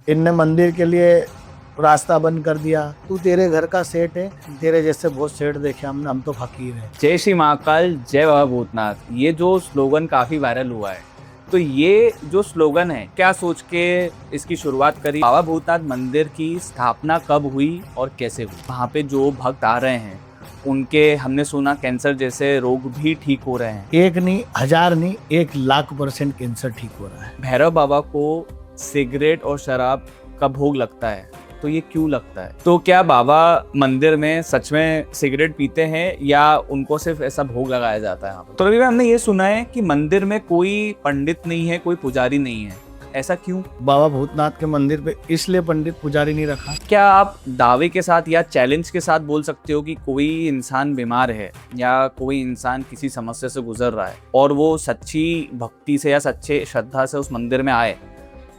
इनने मंदिर के लिए रास्ता बंद कर दिया। तू तेरे घर का सेठ है, तेरे जैसे बहुत सेठ देखे हमने, हम तो फकीर हैं। जय श्री महाकाल, जय बाबा भूतनाथ, ये जो स्लोगन काफी वायरल हुआ है। तो ये जो स्लोगन है, क्या सोच के इसकी शुरुआत करी? बाबा भूतनाथ मंदिर की स्थापना कब हुई और कैसे हुई? वहाँ पे जो भक्त आ रहे हैं उनके, हमने सुना, कैंसर जैसे रोग भी ठीक हो रहे हैं। एक नहीं, हजार नहीं, 1,00,000% कैंसर ठीक हो रहा है। भैरव बाबा को सिगरेट और शराब का भोग लगता है, तो ये क्यों लगता है? तो क्या बाबा मंदिर में सच में सिगरेट पीते हैं या उनको सिर्फ ऐसा भोग लगाया जाता है यहाँ पर? तो रवि भाई, हमने ये सुना है कि मंदिर में कोई पंडित नहीं है, कोई पुजारी नहीं है, ऐसा क्यों? बाबा भूतनाथ के मंदिर पे इसलिए पंडित पुजारी नहीं रखा। क्या आप दावे के साथ या चैलेंज के साथ बोल सकते हो कि कोई इंसान बीमार है या कोई इंसान किसी समस्या से गुजर रहा है और वो सच्ची भक्ति से या सच्चे श्रद्धा से उस मंदिर में आए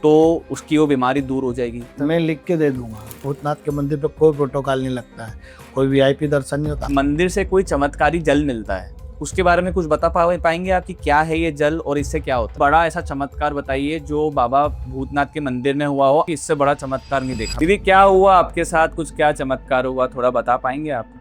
तो उसकी वो बीमारी दूर हो जाएगी? तो मैं लिख के दे दूंगा, भूतनाथ के मंदिर पे कोई प्रोटोकॉल नहीं लगता है, कोई वीआईपी दर्शन नहीं होता। मंदिर से कोई चमत्कारी जल मिलता है, उसके बारे में कुछ बता पाएंगे आप कि क्या है ये जल और इससे क्या होता है? बड़ा ऐसा चमत्कार बताइए जो बाबा भूतनाथ के मंदिर में हुआ हो, इससे बड़ा चमत्कार नहीं देखा। दीदी, क्या हुआ आपके साथ? कुछ क्या चमत्कार हुआ, थोड़ा बता पाएंगे आप?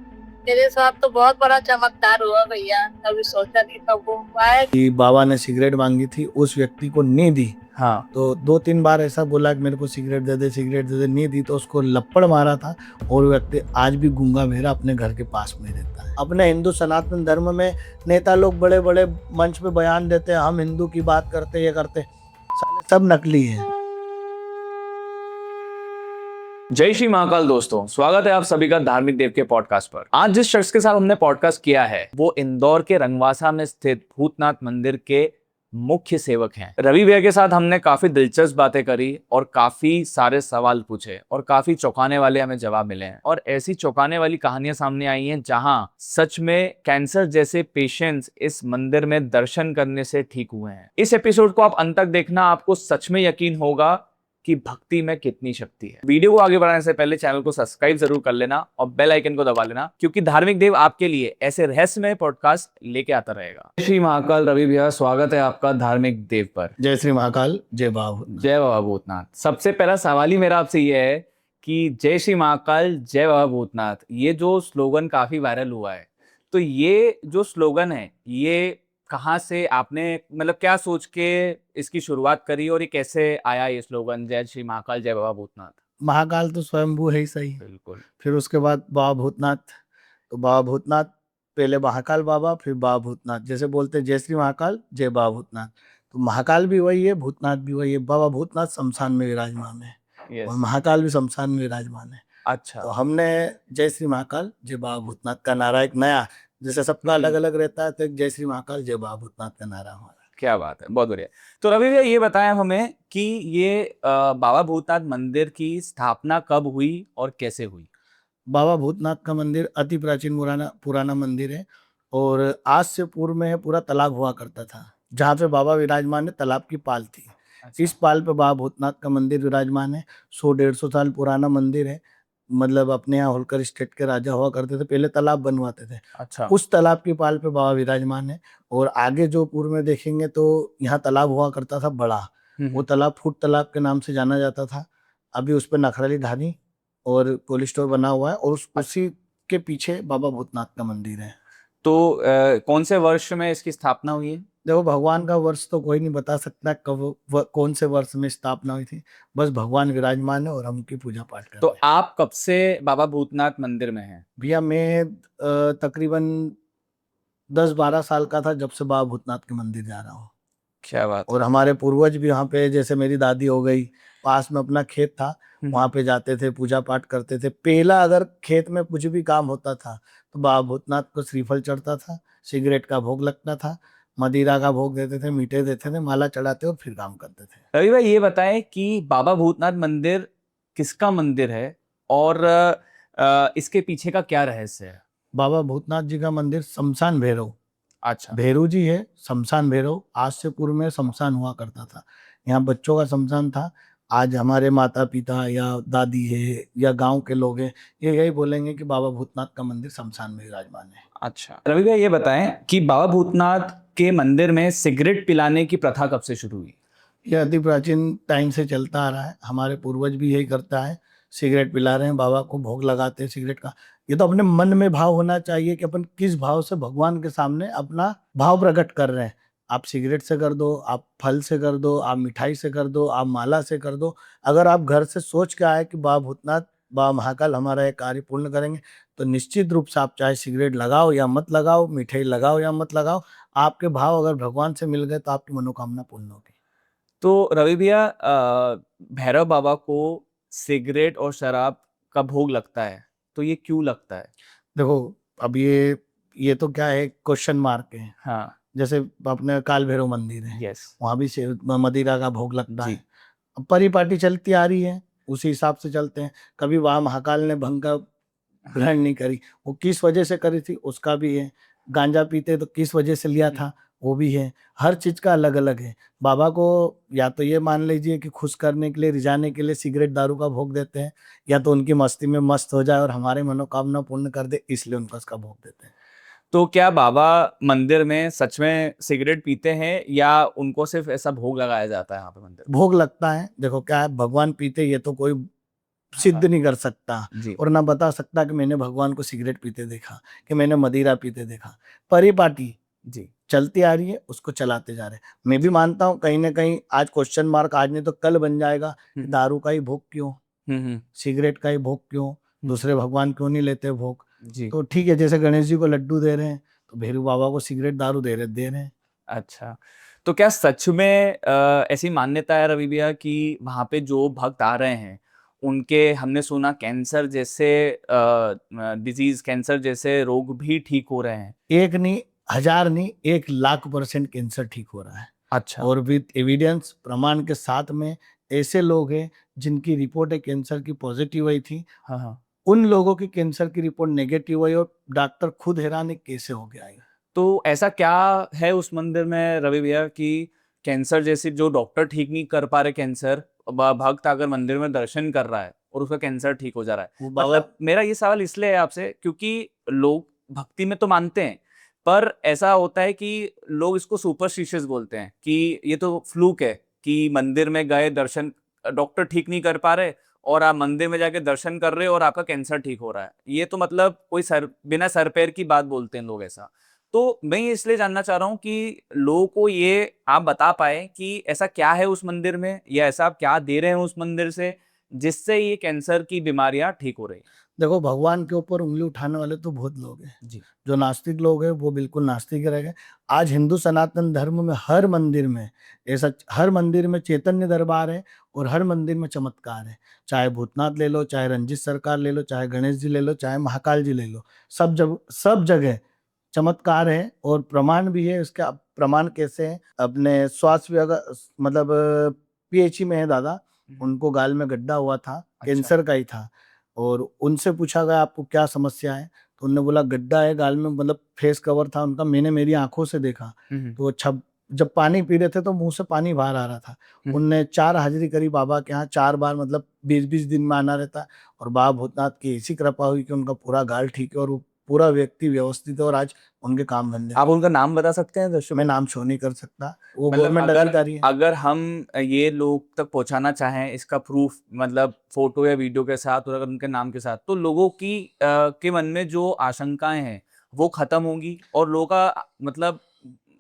मेरे साथ तो बहुत बड़ा चमत्कार हुआ भैया, कभी सोचा नहीं था वो हुआ है। कि बाबा ने सिगरेट मांगी थी, उस व्यक्ति को नहीं दी। हाँ, तो 2-3 बार ऐसा बोला कि मेरे को सिगरेट दे दे, सिगरेट दे दे, नहीं दी तो उसको लपड़ मारा था। और व्यक्ति आज भी गूंगा बहरा अपने घर के पास में रहता है। अपने हिंदू सनातन धर्म में नेता लोग बड़े बड़े मंच पे बयान देते हैं, हम हिंदू की बात करते, ये करते, साले सब नकली है। जय श्री महाकाल दोस्तों, स्वागत है आप सभी का धार्मिक देव के पॉडकास्ट पर। आज जिस शख्स के साथ हमने पॉडकास्ट किया है वो इंदौर के रंगवासा में स्थित भूतनाथ मंदिर के मुख्य सेवक हैं। रवि भैया के साथ हमने काफी दिलचस्प बातें करी और काफी सारे सवाल पूछे और काफी चौंकाने वाले हमें जवाब मिले हैं। और ऐसी चौंकाने वाली कहानियां सामने आई हैं जहां सच में कैंसर जैसे पेशेंट्स इस मंदिर में दर्शन करने से ठीक हुए हैं। इस एपिसोड को आप अंत तक देखना, आपको सच में यकीन होगा कि भक्ति में कितनी शक्ति है। वीडियो को आगे बढ़ाने से पहले चैनल को सब्सक्राइब जरूर कर लेना और बेल आइकन को दबा लेना, क्योंकि धार्मिक देव आपके लिए ऐसे रहस्यमय पॉडकास्ट लेके आता रहेगा। श्री महाकाल रवि भैया, स्वागत है आपका धार्मिक देव पर। जय श्री महाकाल, जय बाबा, जय बाबा भूतनाथ। सबसे पहला सवाल ही मेरा आपसे ये है कि जय श्री महाकाल, जय बाबा भूतनाथ, ये जो स्लोगन काफी वायरल हुआ है, तो ये जो स्लोगन है ये कहाँ से आपने, मतलब क्या सोच के इसकी शुरुआत करी और ये कैसे आया ये स्लोगन, जय श्री महाकाल जय बाबा भूतनाथ? महाकाल तो स्वयंभू है ही सही। बिल्कुल। फिर उसके बाद बाबा भूतनाथ, तो बाबा भूतनाथ पहले महाकाल बाबा, फिर बाबा भूतनाथ। जैसे बोलते हैं जय श्री महाकाल, जय बाबा भूतनाथ, तो महाकाल भी वही है, भूतनाथ भी वही है। बाबा भूतनाथ शमशान में विराजमान है और महाकाल भी शमशान में विराजमान है। अच्छा। तो हमने जय श्री महाकाल जय बाबा भूतनाथ का नारा एक नया, जैसे सबका अलग अलग रहता है, तो एक जय श्री महाकाल जय बाबा भूतनाथ का नारा हमारा। क्या बात है, बहुत बढ़िया। तो रवि भैया ये बताएं हमें कि ये बाबा भूतनाथ मंदिर की स्थापना कब हुई और कैसे हुई? बाबा भूतनाथ का मंदिर अति प्राचीन पुराना मंदिर है और आज से पूर्व में पूरा तालाब हुआ करता था। जहाँ पे बाबा विराजमान है, तालाब की पाल थी। अच्छा। इस पाल पे बाबा भूतनाथ का मंदिर विराजमान है। 100-150 साल पुराना मंदिर है। मतलब अपने यहाँ होलकर स्टेट के राजा हुआ करते थे, पहले तालाब बनवाते थे। अच्छा। उस तालाब की पाल पे बाबा विराजमान है। और आगे जो पूर्व में देखेंगे तो यहाँ तालाब हुआ करता था बड़ा। वो तालाब फूट तालाब के नाम से जाना जाता था। अभी उस पर नखराली ढानी और कोल्ड स्टोर बना हुआ है और उसी के पीछे बाबा भूतनाथ का मंदिर है। तो कौन से वर्ष में इसकी स्थापना हुई है? देखो, भगवान का वर्ष तो कोई नहीं बता सकता कब कौन से वर्ष में स्थापना हुई थी। बस भगवान विराजमान है और हम उनकी पूजा पाठ कर तो रहे हैं। आप कब से बाबा भूतनाथ मंदिर में हैं? भैया मैं तकरीबन 10-12 साल का था जब से बाबा भूतनाथ के मंदिर जा रहा हूँ। क्या बात है। और हमारे पूर्वज भी वहाँ पे, जैसे मेरी दादी हो गई, पास में अपना खेत था, वहाँ पे जाते थे, पूजा पाठ करते थे। पहला अगर खेत में कुछ भी काम होता था तो बाबा भूतनाथ को श्रीफल चढ़ता था, सिगरेट का भोग लगता था, मदिरा का भोग देते थे, मीठे देते थे, माला चढ़ाते और फिर काम करते थे। रवि भाई ये बताएं कि बाबा भूतनाथ मंदिर किसका मंदिर है और इसके पीछे का क्या रहस्य है? बाबा भूतनाथ जी का मंदिर शमशान भैरव, अच्छा। भैरव जी है, शमशान भैरव। आज से पूर्व में शमशान हुआ करता था। यहाँ बच्चों का शमशान था। आज हमारे माता पिता या दादी है या गांव के लोग हैं, ये यही बोलेंगे कि बाबा भूतनाथ का मंदिर शमशान में विराजमान है। अच्छा, रवि भाई ये बताएं कि बाबा भूतनाथ के मंदिर में सिगरेट पिलाने की प्रथा कब से शुरू हुई? ये अति प्राचीन टाइम से चलता आ रहा है, हमारे पूर्वज भी यही करता है। सिगरेट पिला रहे हैं, बाबा को भोग लगाते हैं सिगरेट का। ये तो अपने मन में भाव होना चाहिए कि अपन किस भाव से भगवान के सामने अपना भाव प्रकट कर रहे हैं। आप सिगरेट से कर दो, आप फल से कर दो, आप मिठाई से कर दो, आप माला से कर दो। अगर आप घर से सोच के आए कि बाबा भूतनाथ, बाबा महाकाल हमारा ये कार्य पूर्ण करेंगे, तो निश्चित रूप से आप चाहे सिगरेट लगाओ या मत लगाओ, मिठाई लगाओ या मत लगाओ, आपके भाव अगर भगवान से मिल गए तो आपकी मनोकामना पूर्ण होगी। तो रवि भैया, भैरव बाबा को सिगरेट और शराब का भोग लगता है, तो ये क्यों लगता है? देखो, अब ये तो क्या है, क्वेश्चन मार्क है। हाँ। जैसे अपने काल भैरव मंदिर है, यस। वहाँ भी मदिरा का भोग लगता जी। है। अब परिपाटी चलती आ रही है, उसी हिसाब से चलते हैं। कभी वहाँ महाकाल ने भंग का ग्रहण नहीं करी, वो किस वजह से करी थी उसका भी है। गांजा पीते तो किस वजह से लिया था, वो भी है। हर चीज का अलग अलग है। बाबा को या तो ये मान लीजिए कि खुश करने के लिए, रिझाने के लिए सिगरेट दारू का भोग देते हैं, या तो उनकी मस्ती में मस्त हो जाए और हमारे मनोकामना पूर्ण कर दे, इसलिए उनका उसका भोग देते हैं। तो क्या बाबा मंदिर में सच में सिगरेट पीते हैं या उनको सिर्फ ऐसा भोग लगाया जाता है यहाँ पे मंदिर में? भोग लगता है। देखो क्या है, भगवान पीते ये तो कोई सिद्ध नहीं कर सकता, जी। और ना बता सकता कि मैंने भगवान को सिगरेट पीते देखा, कि मैंने मदिरा पीते देखा। परिपाटी जी। चलती आ रही है, उसको चलाते जा रहे हैं। मैं भी मानता हूँ कहीं ना कहीं आज क्वेश्चन मार्क, आज नहीं तो कल बन जाएगा कि दारू का ही भोग क्यों, सिगरेट का ही भोग क्यों, दूसरे भगवान क्यों नहीं लेते भोग। जी। तो ठीक है, जैसे गणेश जी को लड्डू दे रहे हैं, तो भैरू बाबा को सिगरेट दारू दे रहे हैं। अच्छा, तो क्या सच में ऐसी मान्यता है रवि भैया कि वहाँ पे जो भक्त आ रहे हैं, उनके हमने सुना कैंसर जैसे डिजीज, कैंसर जैसे रोग भी ठीक हो रहे हैं? एक नहीं, हजार नहीं, 1,00,000% कैंसर ठीक हो रहा है। अच्छा। और विद एविडेंस, प्रमाण के साथ में, ऐसे लोग हैं जिनकी रिपोर्ट है कैंसर की पॉजिटिव आई थी, हाँ, हाँ। उन लोगों की कैंसर की रिपोर्ट नेगेटिव आई, और डॉक्टर खुद हैरान है कैसे हो गया ये। तो ऐसा क्या है उस मंदिर में रवि भैया कि कैंसर जैसी जो डॉक्टर ठीक नहीं कर पा रहे कैंसर, भक्त अगर मंदिर में दर्शन कर रहा है और उसका कैंसर ठीक हो जा रहा है? वो बाबा मतलब मेरा ये सवाल इसलिए है आपसे क्योंकि लोग भक्ति में तो मानते हैं, पर ऐसा होता है कि लोग इसको सुपरस्टिशियस बोलते हैं कि ये तो फ्लूक है कि मंदिर में गए, दर्शन, डॉक्टर ठीक नहीं कर पा रहे और आप मंदिर में जाके दर्शन कर रहे हो और आपका कैंसर ठीक हो रहा है। ये तो मतलब कोई बिना सर पैर की बात बोलते हैं लोग ऐसा। तो मैं ये इसलिए जानना चाह रहा हूँ कि लोगों को ये आप बता पाए कि ऐसा क्या है उस मंदिर में, या ऐसा आप क्या दे रहे हैं उस मंदिर से जिससे ये कैंसर की बीमारियां ठीक हो रही हैं? देखो, भगवान के ऊपर उंगली उठाने वाले तो बहुत लोग हैं। जी। जो नास्तिक लोग हैं वो बिल्कुल नास्तिक रह गए। आज हिंदू सनातन धर्म में हर मंदिर में ऐसा, हर मंदिर में चैतन्य दरबार है, और हर मंदिर में चमत्कार है। चाहे भूतनाथ ले लो, चाहे रंजित सरकार ले लो, चाहे गणेश जी ले लो, चाहे महाकाल जी ले लो, सब जगह चमत्कार है, और प्रमाण भी है। उसका प्रमाण कैसे है, अपने स्वास्थ्य विभाग, मतलब पीएचई में है दादा, उनको गाल में गड्ढा हुआ था, कैंसर का ही था। और उनसे पूछा गया आपको क्या समस्या है, तो उन्होंने बोला गड्ढा है गाल में, मतलब फेस कवर था उनका, मैंने मेरी आंखों से देखा। तो अच्छा, जब पानी पी रहे थे तो मुंह से पानी बाहर आ रहा था। उनने 4 हाजिरी करी बाबा के यहाँ, 4 बार, मतलब 20-20 दिन में आना रहता। और बाबा भूतनाथ की ऐसी कृपा हुई कि उनका पूरा गाल ठीक है, और वो पूरा व्यक्ति व्यवस्थित है, और आज उनके काम धंधे। आप उनका नाम बता सकते हैं दर्शकों? मैं नाम शो नहीं कर सकता, वो मतलब गवर्नमेंट अधिकारी है। अगर हम ये लोग तक पहुंचाना चाहें इसका प्रूफ, मतलब फोटो या वीडियो के साथ और अगर उनके नाम के साथ, तो लोगों की के मन में जो आशंकाएं हैं वो खत्म होंगी और लोगों का मतलब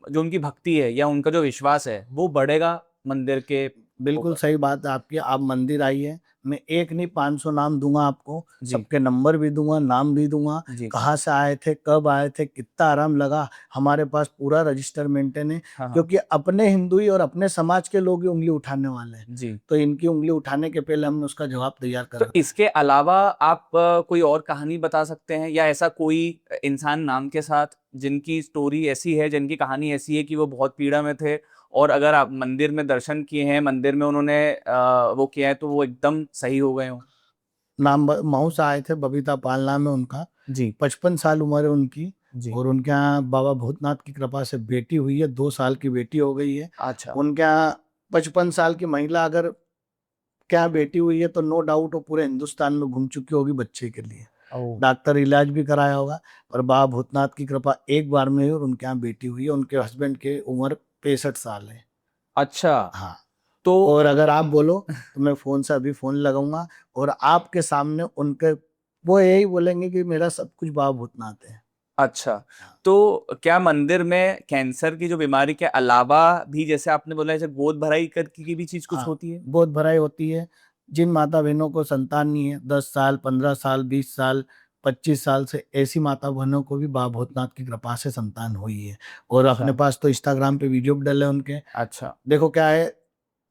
जो उनकी भक्ति है या उनका जो विश्वास है वो बढ़ेगा मंदिर के बिल्कुल ऊपर। सही बात है आपकी। आप मंदिर आइए, मैं एक नहीं 500 नाम दूंगा आपको, जी। सबके नंबर भी दूंगा, नाम भी दूंगा, जी। कहाँ से आए थे, कब आए थे, कितना आराम लगा। हमारे पास पूरा रजिस्टर मेंटेन है, हाँ, हाँ। क्योंकि अपने हिंदू ही और अपने समाज के लोग ही उंगली उठाने वाले हैं। जी। तो इनकी उंगली उठाने के पहले हमने उसका जवाब तैयार कर तो रखा है। इसके अलावा आप कोई और कहानी बता सकते हैं, या ऐसा कोई इंसान नाम के साथ जिनकी स्टोरी ऐसी है, जिनकी कहानी ऐसी है कि वो बहुत पीड़ा में थे और अगर आप मंदिर में दर्शन किए हैं, मंदिर में उन्होंने वो किया है तो वो एकदम सही हो गए हों? नाम मऊ से आए थे, बबीता पाल नाम है उनका। जी। 55 साल उम्र है उनकी। जी। और उनके यहाँ बाबा भूतनाथ की कृपा से बेटी हुई है, 2 साल की बेटी हो गई है। अच्छा। उनके यहाँ 55 साल की महिला अगर क्या बेटी हुई है, तो नो डाउट वो पूरे हिंदुस्तान में घूम चुकी होगी बच्चे के लिए, डॉक्टर इलाज भी कराया होगा। और बाबा भूतनाथ की कृपा एक बार में हुई और उनके यहाँ बेटी हुई है। उनके हस्बैंड की उम्र 65 साल है। अच्छा। हाँ, तो और अगर आप बोलो तो मैं फोन से अभी फोन लगाऊंगा और आपके सामने उनके वो यही बोलेंगे कि मेरा सब कुछ बाबा भूतनाथ है। अच्छा, तो क्या मंदिर में कैंसर की जो बीमारी के अलावा भी, जैसे आपने बोला, जैसे गोद भराई कर की भी चीज कुछ हाँ, होती है? बहुत भराई होती है। जिन माता बहनों को संतान नहीं है, 10 साल, 15 साल, 20 साल, 25 साल से, ऐसी माता बहनों को भी बाबा भूतनाथ की कृपा से संतान हुई है। और अपने अच्छा। पास तो इंस्टाग्राम पे वीडियो भी डले उनके। अच्छा। देखो क्या है,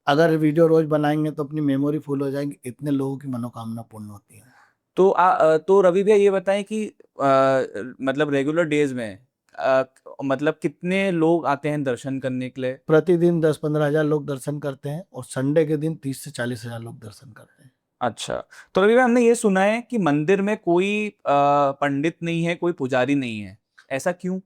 अगर वीडियो रोज बनाएंगे तो अपनी मेमोरी फुल हो जाएगी, इतने लोगों की मनोकामना पूर्ण होती है। तो रवि भैया ये बताएं कि मतलब रेगुलर डेज में अ, मतलब कितने लोग आते हैं दर्शन करने के लिए? प्रतिदिन 10-15 हजार लोग दर्शन करते हैं और संडे के दिन 30 से 40 हजार लोग दर्शन करते हैं। अच्छा, तो रवि भैया हमने ये सुना है कि मंदिर में कोई पंडित नहीं है, कोई पुजारी नहीं है, ऐसा क्यों?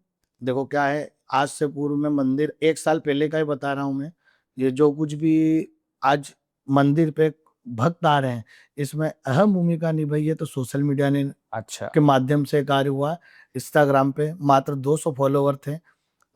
देखो क्या है, आज से पूर्व में मंदिर 1 साल पहले का ही बता रहा हूँ मैं। ये जो कुछ भी आज मंदिर पे भक्त आ रहे हैं, इसमें अहम भूमिका निभाई है तो सोशल मीडिया ने अच्छा। के माध्यम से कार्य हुआ। इंस्टाग्राम पे मात्र 200 फॉलोवर थे।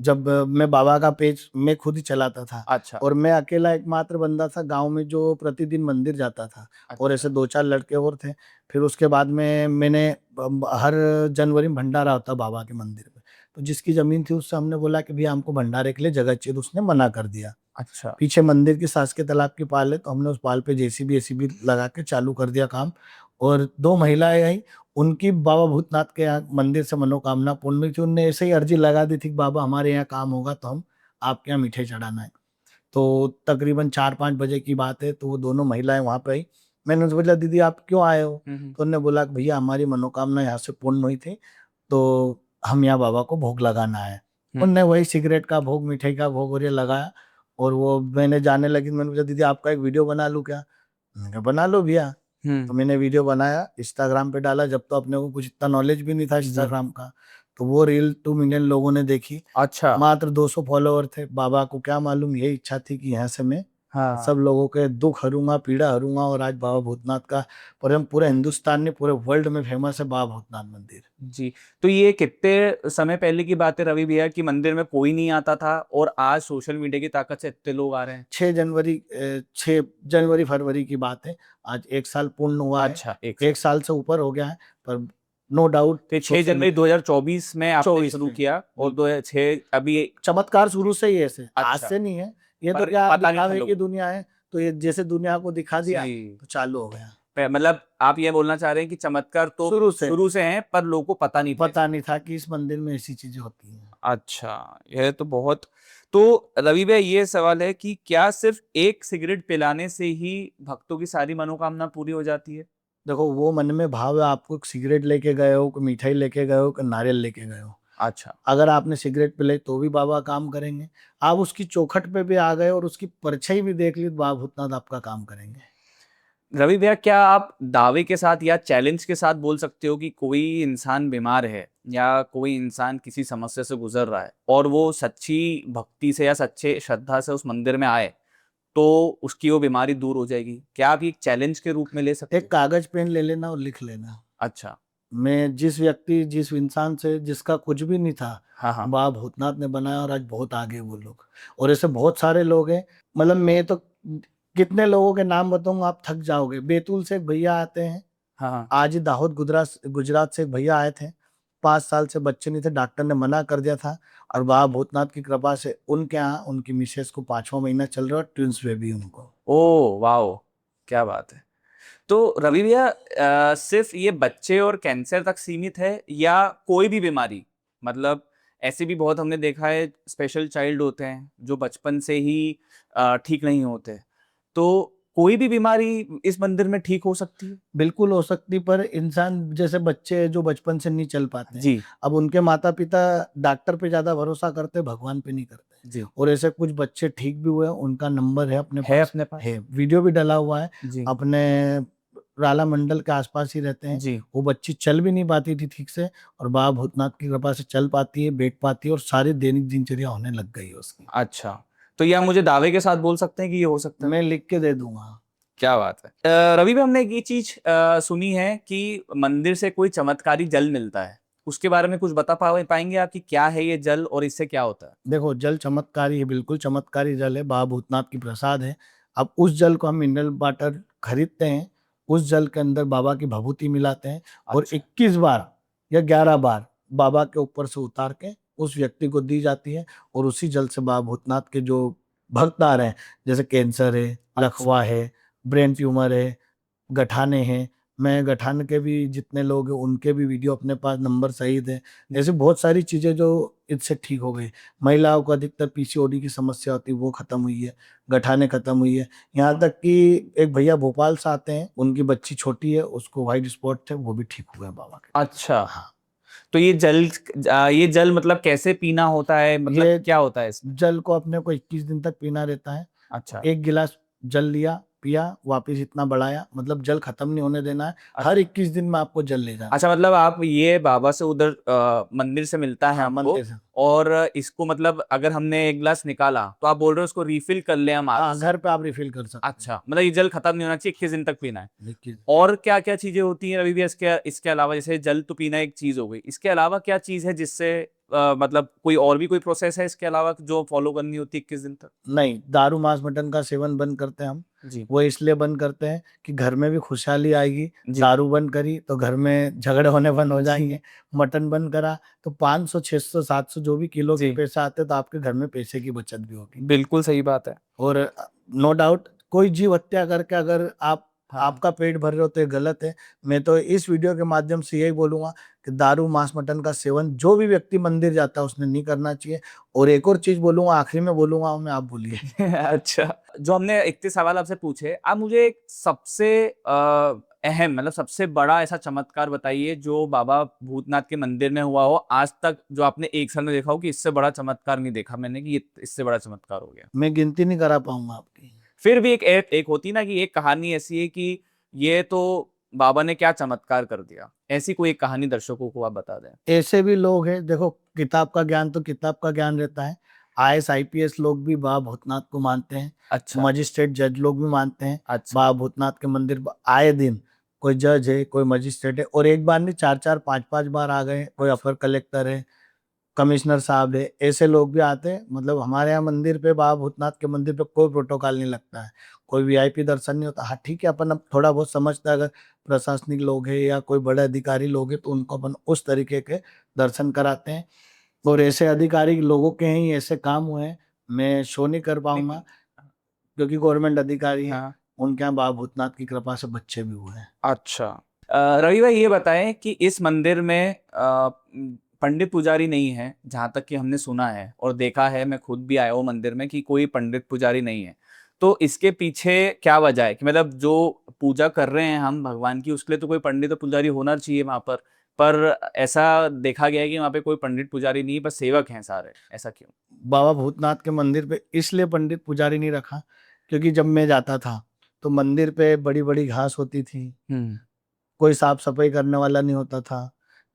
जब मैं बाबा का पेज मैं खुद ही चलाता था अच्छा। और मैं अकेला एकमात्र बंदा था गांव में जो प्रतिदिन मंदिर जाता था। और अच्छा। ऐसे 2-4 लड़के और थे। फिर उसके बाद में मैंने हर जनवरी में भंडारा होता बाबा के मंदिर में, तो जिसकी जमीन थी उससे हमने बोला कि भैया हमको भंडारे के लिए जगह चाहिए, तो उसने मना कर दिया। अच्छा। पीछे मंदिर की शासकीय तालाब की पाल है, तो हमने उस पाल पे जेसीबी एसीबी लगा के चालू कर दिया काम। और 2 महिलाएं आई, उनकी बाबा भूतनाथ के यहाँ मंदिर से मनोकामना पूर्ण हुई थी। उनने ऐसे ही अर्जी लगा दी थी कि बाबा हमारे यहाँ काम होगा तो हम आपके यहाँ मीठे चढ़ाना है। तो तकरीबन 4-5 बजे की बात है, तो वो दोनों महिलाएं वहाँ पे आई। मैंने उनसे बोला दीदी आप क्यों आए हो? तो उन्होंने बोला कि भैया हमारी मनोकामना यहाँ से पूर्ण हुई थी, तो हम यहाँ बाबा को भोग लगाना है। उनने वही सिगरेट का भोग, मिठाई का भोग और ये लगाया। और वो मैंने जाने लगी, मैंने पूछा दीदी आपका एक वीडियो बना लूँ क्या? मैंने कहा बना लो भैया। तो मैंने वीडियो बनाया, इंस्टाग्राम पे डाला। जब तो अपने को कुछ इतना नॉलेज भी नहीं था इंस्टाग्राम का, तो वो रील 2 मिलियन लोगों ने देखी। अच्छा। मात्र 200 फॉलोवर थे। बाबा को क्या मालूम, यही इच्छा थी कि यहाँ से मैं हाँ। सब लोगों के दुख हरूंगा, पीड़ा हरूंगा। और आज बाबा भूतनाथ का पूरे हिंदुस्तान में, पूरे वर्ल्ड में फेमस है बाबा भूतनाथ मंदिर। जी, तो ये कितने समय पहले की बात है रवि भैया कि मंदिर में कोई नहीं आता था और आज सोशल मीडिया की ताकत से इतने लोग आ रहे हैं? 6 जनवरी फरवरी की बात है। आज 1 साल पूर्ण हुआ है। अच्छा, 1 साल से ऊपर हो गया है, पर नो डाउट तो 6 जनवरी 2024 में आपने 24 शुरू में। किया और 2006 अभी। चमत्कार शुरू से ही है ऐसे, आज अच्छा। से नहीं है। ये तो पर क्या पता नहीं था दिखावे की लोगों दुनिया है, तो ये जैसे दुनिया को दिखा दिया जी। तो चालू हो गया। मतलब आप ये बोलना चाह रहे हैं कि चमत्कार तो शुरू से हैं पर लोगों को पता नहीं थे। पता नहीं था कि इस मंदिर में ऐसी चीजें होती हैं। अच्छा, यह तो बहुत। तो रवि भाई ये सवाल है कि क्या सिर्फ एक सिगरेट पिलाने से ही भक्तों की सारी मनोकामना पूरी हो जाती है? देखो वो मन में भाव है, आपको सिगरेट लेके गए हो, कोई मिठाई लेके गए हो, कोई नारियल लेके गए हो। अच्छा। अगर आपने सिगरेट पिलाई तो भी बाबा काम करेंगे। आप उसकी चौखट पे भी आ गए और उसकी परछाई भी देख ली तो बाबा भूतनाथ आपका काम करेंगे। रवि भैया, क्या आप दावे के साथ या चैलेंज के साथ बोल सकते हो कि कोई इंसान बीमार है या कोई इंसान किसी समस्या से गुजर रहा है और वो सच्ची भक्ति से या सच्चे श्रद्धा से उस मंदिर में आए तो उसकी वो बीमारी दूर हो जाएगी? क्या आप ये एक चैलेंज के रूप में ले सकते एक हो? कागज पेन ले लेना और लिख लेना। अच्छा। मैं जिस व्यक्ति, जिस इंसान से, जिसका कुछ भी नहीं था, हाँ, हाँ। बाबा भूतनाथ ने बनाया और आज बहुत आगे वो लोग। और ऐसे बहुत सारे लोग हैं, मतलब मैं तो कितने लोगों के नाम बताऊंगा आप थक जाओगे। बैतूल से एक भैया आते हैं, हाँ, हाँ। आज ही दाहोद गुजरात गुजरात से एक भैया आए थे। 5 साल से बच्चे नहीं थे, डॉक्टर ने मना कर दिया था। और बाबा भूतनाथ की कृपा से उनके यहाँ उनकी मिसेस को 5वां महीना चल रहा है, ट्विंस बेबी उनको। ओ वाओ, क्या बात है। तो रवि भैया, सिर्फ ये बच्चे और कैंसर तक सीमित है या कोई भी बीमारी? मतलब ऐसे भी बहुत हमने देखा है, स्पेशल चाइल्ड होते हैं जो बचपन से ही ठीक नहीं होते, तो कोई भी बीमारी इस मंदिर में ठीक हो सकती है? बिल्कुल हो सकती, पर इंसान जैसे बच्चे जो बचपन से नहीं चल पाते, जी। अब उनके माता पिता डॉक्टर पे ज्यादा भरोसा करते, भगवान पे नहीं करते। जी। और ऐसे कुछ बच्चे ठीक भी हुए, उनका नंबर है अपने है पास, अपने पास? है वीडियो भी डला हुआ है। जी। अपने राला मंडल के आसपास ही रहते हैं। जी। वो बच्ची चल भी नहीं पाती थी ठीक से, और बाबा भूतनाथ की कृपा से चल पाती है, बैठ पाती है, और सारी दैनिक दिनचर्या होने लग गई है उसकी। अच्छा, तो यह मुझे दावे के साथ बोल सकते हैं कि ये हो सकता है? मैं लिख के दे दूंगा। क्या बात है। रवि भाई, हमने एक ये चीज सुनी है कि मंदिर से कोई चमत्कारी जल मिलता है, उसके बारे में कुछ बता पाएंगे आप कि क्या है ये जल और इससे क्या होता है? देखो जल चमत्कारी है, बिल्कुल चमत्कारी जल है, बाबा भूतनाथ की प्रसाद है। अब उस जल को हम मिनरल वाटर खरीदते हैं, उस जल के अंदर बाबा की भभूति मिलाते हैं और अच्छा। 21 बार या 11 बार बाबा के ऊपर से उतार के उस व्यक्ति को दी जाती है और उसी जल से बाबा भूतनाथ के जो भक्त आ रहे हैं, जैसे कैंसर है, लकवा है, ब्रेन ट्यूमर है, गठाने हैं, मैं गठान के भी जितने लोग हैं उनके भी वीडियो अपने पास नंबर सहित है। ऐसे बहुत सारी चीज़ें जो इससे ठीक हो गई। महिलाओं को अधिकतर पीसीओडी की समस्या होती है वो खत्म हुई है, गठाने खत्म हुई है। यहाँ तक कि एक भैया भोपाल से आते हैं, उनकी बच्ची छोटी है, उसको व्हाइट स्पॉट थे, वो भी ठीक हुए हैं बाबा के। अच्छा, हाँ, तो ये जल मतलब कैसे पीना होता है, मतलब ये क्या होता है इसमें? जल को अपने को 21 दिन तक पीना रहता है। अच्छा। 1 गिलास जल लिया, पिया, वापस इतना बढ़ाया, मतलब जल खत्म नहीं होने देना है। अच्छा। हर 21 दिन में आपको जल ले जाना है। अच्छा, मतलब आप ये बाबा से उधर मंदिर से मिलता है हाँ, हमको, मंदिर से। और इसको मतलब अगर हमने एक गिलास निकाला तो आप बोल रहे हो उसको रिफिल कर ले हम हाँ, आज? घर पे आप रिफिल कर सकते अच्छा, मतलब ये जल खत्म नहीं होना चाहिए, 21 दिन तक पीना है। हैं। 21 और क्या क्या चीजें होती हैं रवि भैया इसके अलावा? जैसे जल तो पीना एक चीज हो गई, इसके अलावा क्या चीज है जिससे मतलब कोई और भी कोई प्रोसेस है इसके अलावा जो फॉलो करनी होती है 21 दिन तक? नहीं, दारू मांस मटन का सेवन बंद करते हैं हम। जी। वो इसलिए बंद करते हैं कि घर में भी खुशहाली आएगी। जी। दारू बंद करी तो घर में झगड़े होने बंद हो जाएंगे। मटन बंद करा तो 500 600 700 जो भी किलो के जी। पैसे आते तो आपके घर में पैसे की बचत भी होगी। बिल्कुल सही बात है। और नो डाउट कोई जीव हत्या करके अगर आप हाँ। आपका पेट भर रहे हो तो ये गलत है। मैं तो इस वीडियो के माध्यम से यही बोलूंगा कि दारू मांस मटन का सेवन जो भी व्यक्ति मंदिर जाता है उसने नहीं करना चाहिए। और एक और चीज बोलूंगा, आखिरी में बोलूंगा, मैं आप बोलिए। अच्छा, जो हमने इतने सवाल आपसे पूछे, आप मुझे एक सबसे अहम मतलब सबसे बड़ा ऐसा चमत्कार बताइए जो बाबा भूतनाथ के मंदिर में हुआ हो आज तक, जो आपने एक साल में देखा हो कि इससे बड़ा चमत्कार नहीं देखा मैंने, कि ये इससे बड़ा चमत्कार हो गया। मैं गिनती नहीं करा पाऊंगा आपकी। फिर भी एक होती ना कि एक कहानी ऐसी है कि ये तो बाबा ने क्या चमत्कार कर दिया, ऐसी कोई एक कहानी दर्शकों को आप बता दें। ऐसे भी लोग हैं, देखो किताब का ज्ञान तो किताब का ज्ञान रहता है। आईएएस आईपीएस लोग भी बाबा भूतनाथ को मानते हैं। अच्छा। मजिस्ट्रेट जज लोग भी मानते हैं। अच्छा। बाबा भूतनाथ के मंदिर आए दिन कोई जज है, कोई मजिस्ट्रेट है, और एक बार नहीं 4-4 5-5 बार आ गए। कोई अपर कलेक्टर है, कमिश्नर साहब है, ऐसे लोग भी आते हैं। मतलब हमारे यहाँ मंदिर पे, बाबा भूतनाथ के मंदिर पे कोई प्रोटोकॉल नहीं लगता है, कोई वीआईपी दर्शन नहीं होता। हाँ ठीक है, अपन अब थोड़ा बहुत समझता है, अगर प्रशासनिक लोग हैं या कोई बड़े अधिकारी लोग हैं तो उनको अपन उस तरीके के दर्शन कराते हैं। और ऐसे अधिकारी लोगों के ही ऐसे काम हुए हैं, मैं शो नहीं कर पाऊंगा क्योंकि गवर्नमेंट अधिकारी है। हाँ। उनके यहाँ बाबा भूतनाथ की कृपा से बच्चे भी हुए हैं। अच्छा। रवि भाई ये बताएं कि इस मंदिर में पंडित पुजारी नहीं है, जहां तक कि हमने सुना है और देखा है, मैं खुद भी आया हूँ मंदिर में, कि कोई पंडित पुजारी नहीं है। तो इसके पीछे क्या वजह है कि मतलब जो पूजा कर रहे हैं हम भगवान की, उसके लिए तो कोई पंडित और पुजारी होना चाहिए वहां पर ऐसा देखा गया है कि वहां पे कोई पंडित पुजारी नहीं है, बस सेवक हैं सारे, ऐसा क्यों? बाबा भूतनाथ के मंदिर पे इसलिए पंडित पुजारी नहीं रखा क्योंकि जब मैं जाता था तो मंदिर पे बड़ी बड़ी घास होती थी, हम्म। कोई साफ सफाई करने वाला नहीं होता था।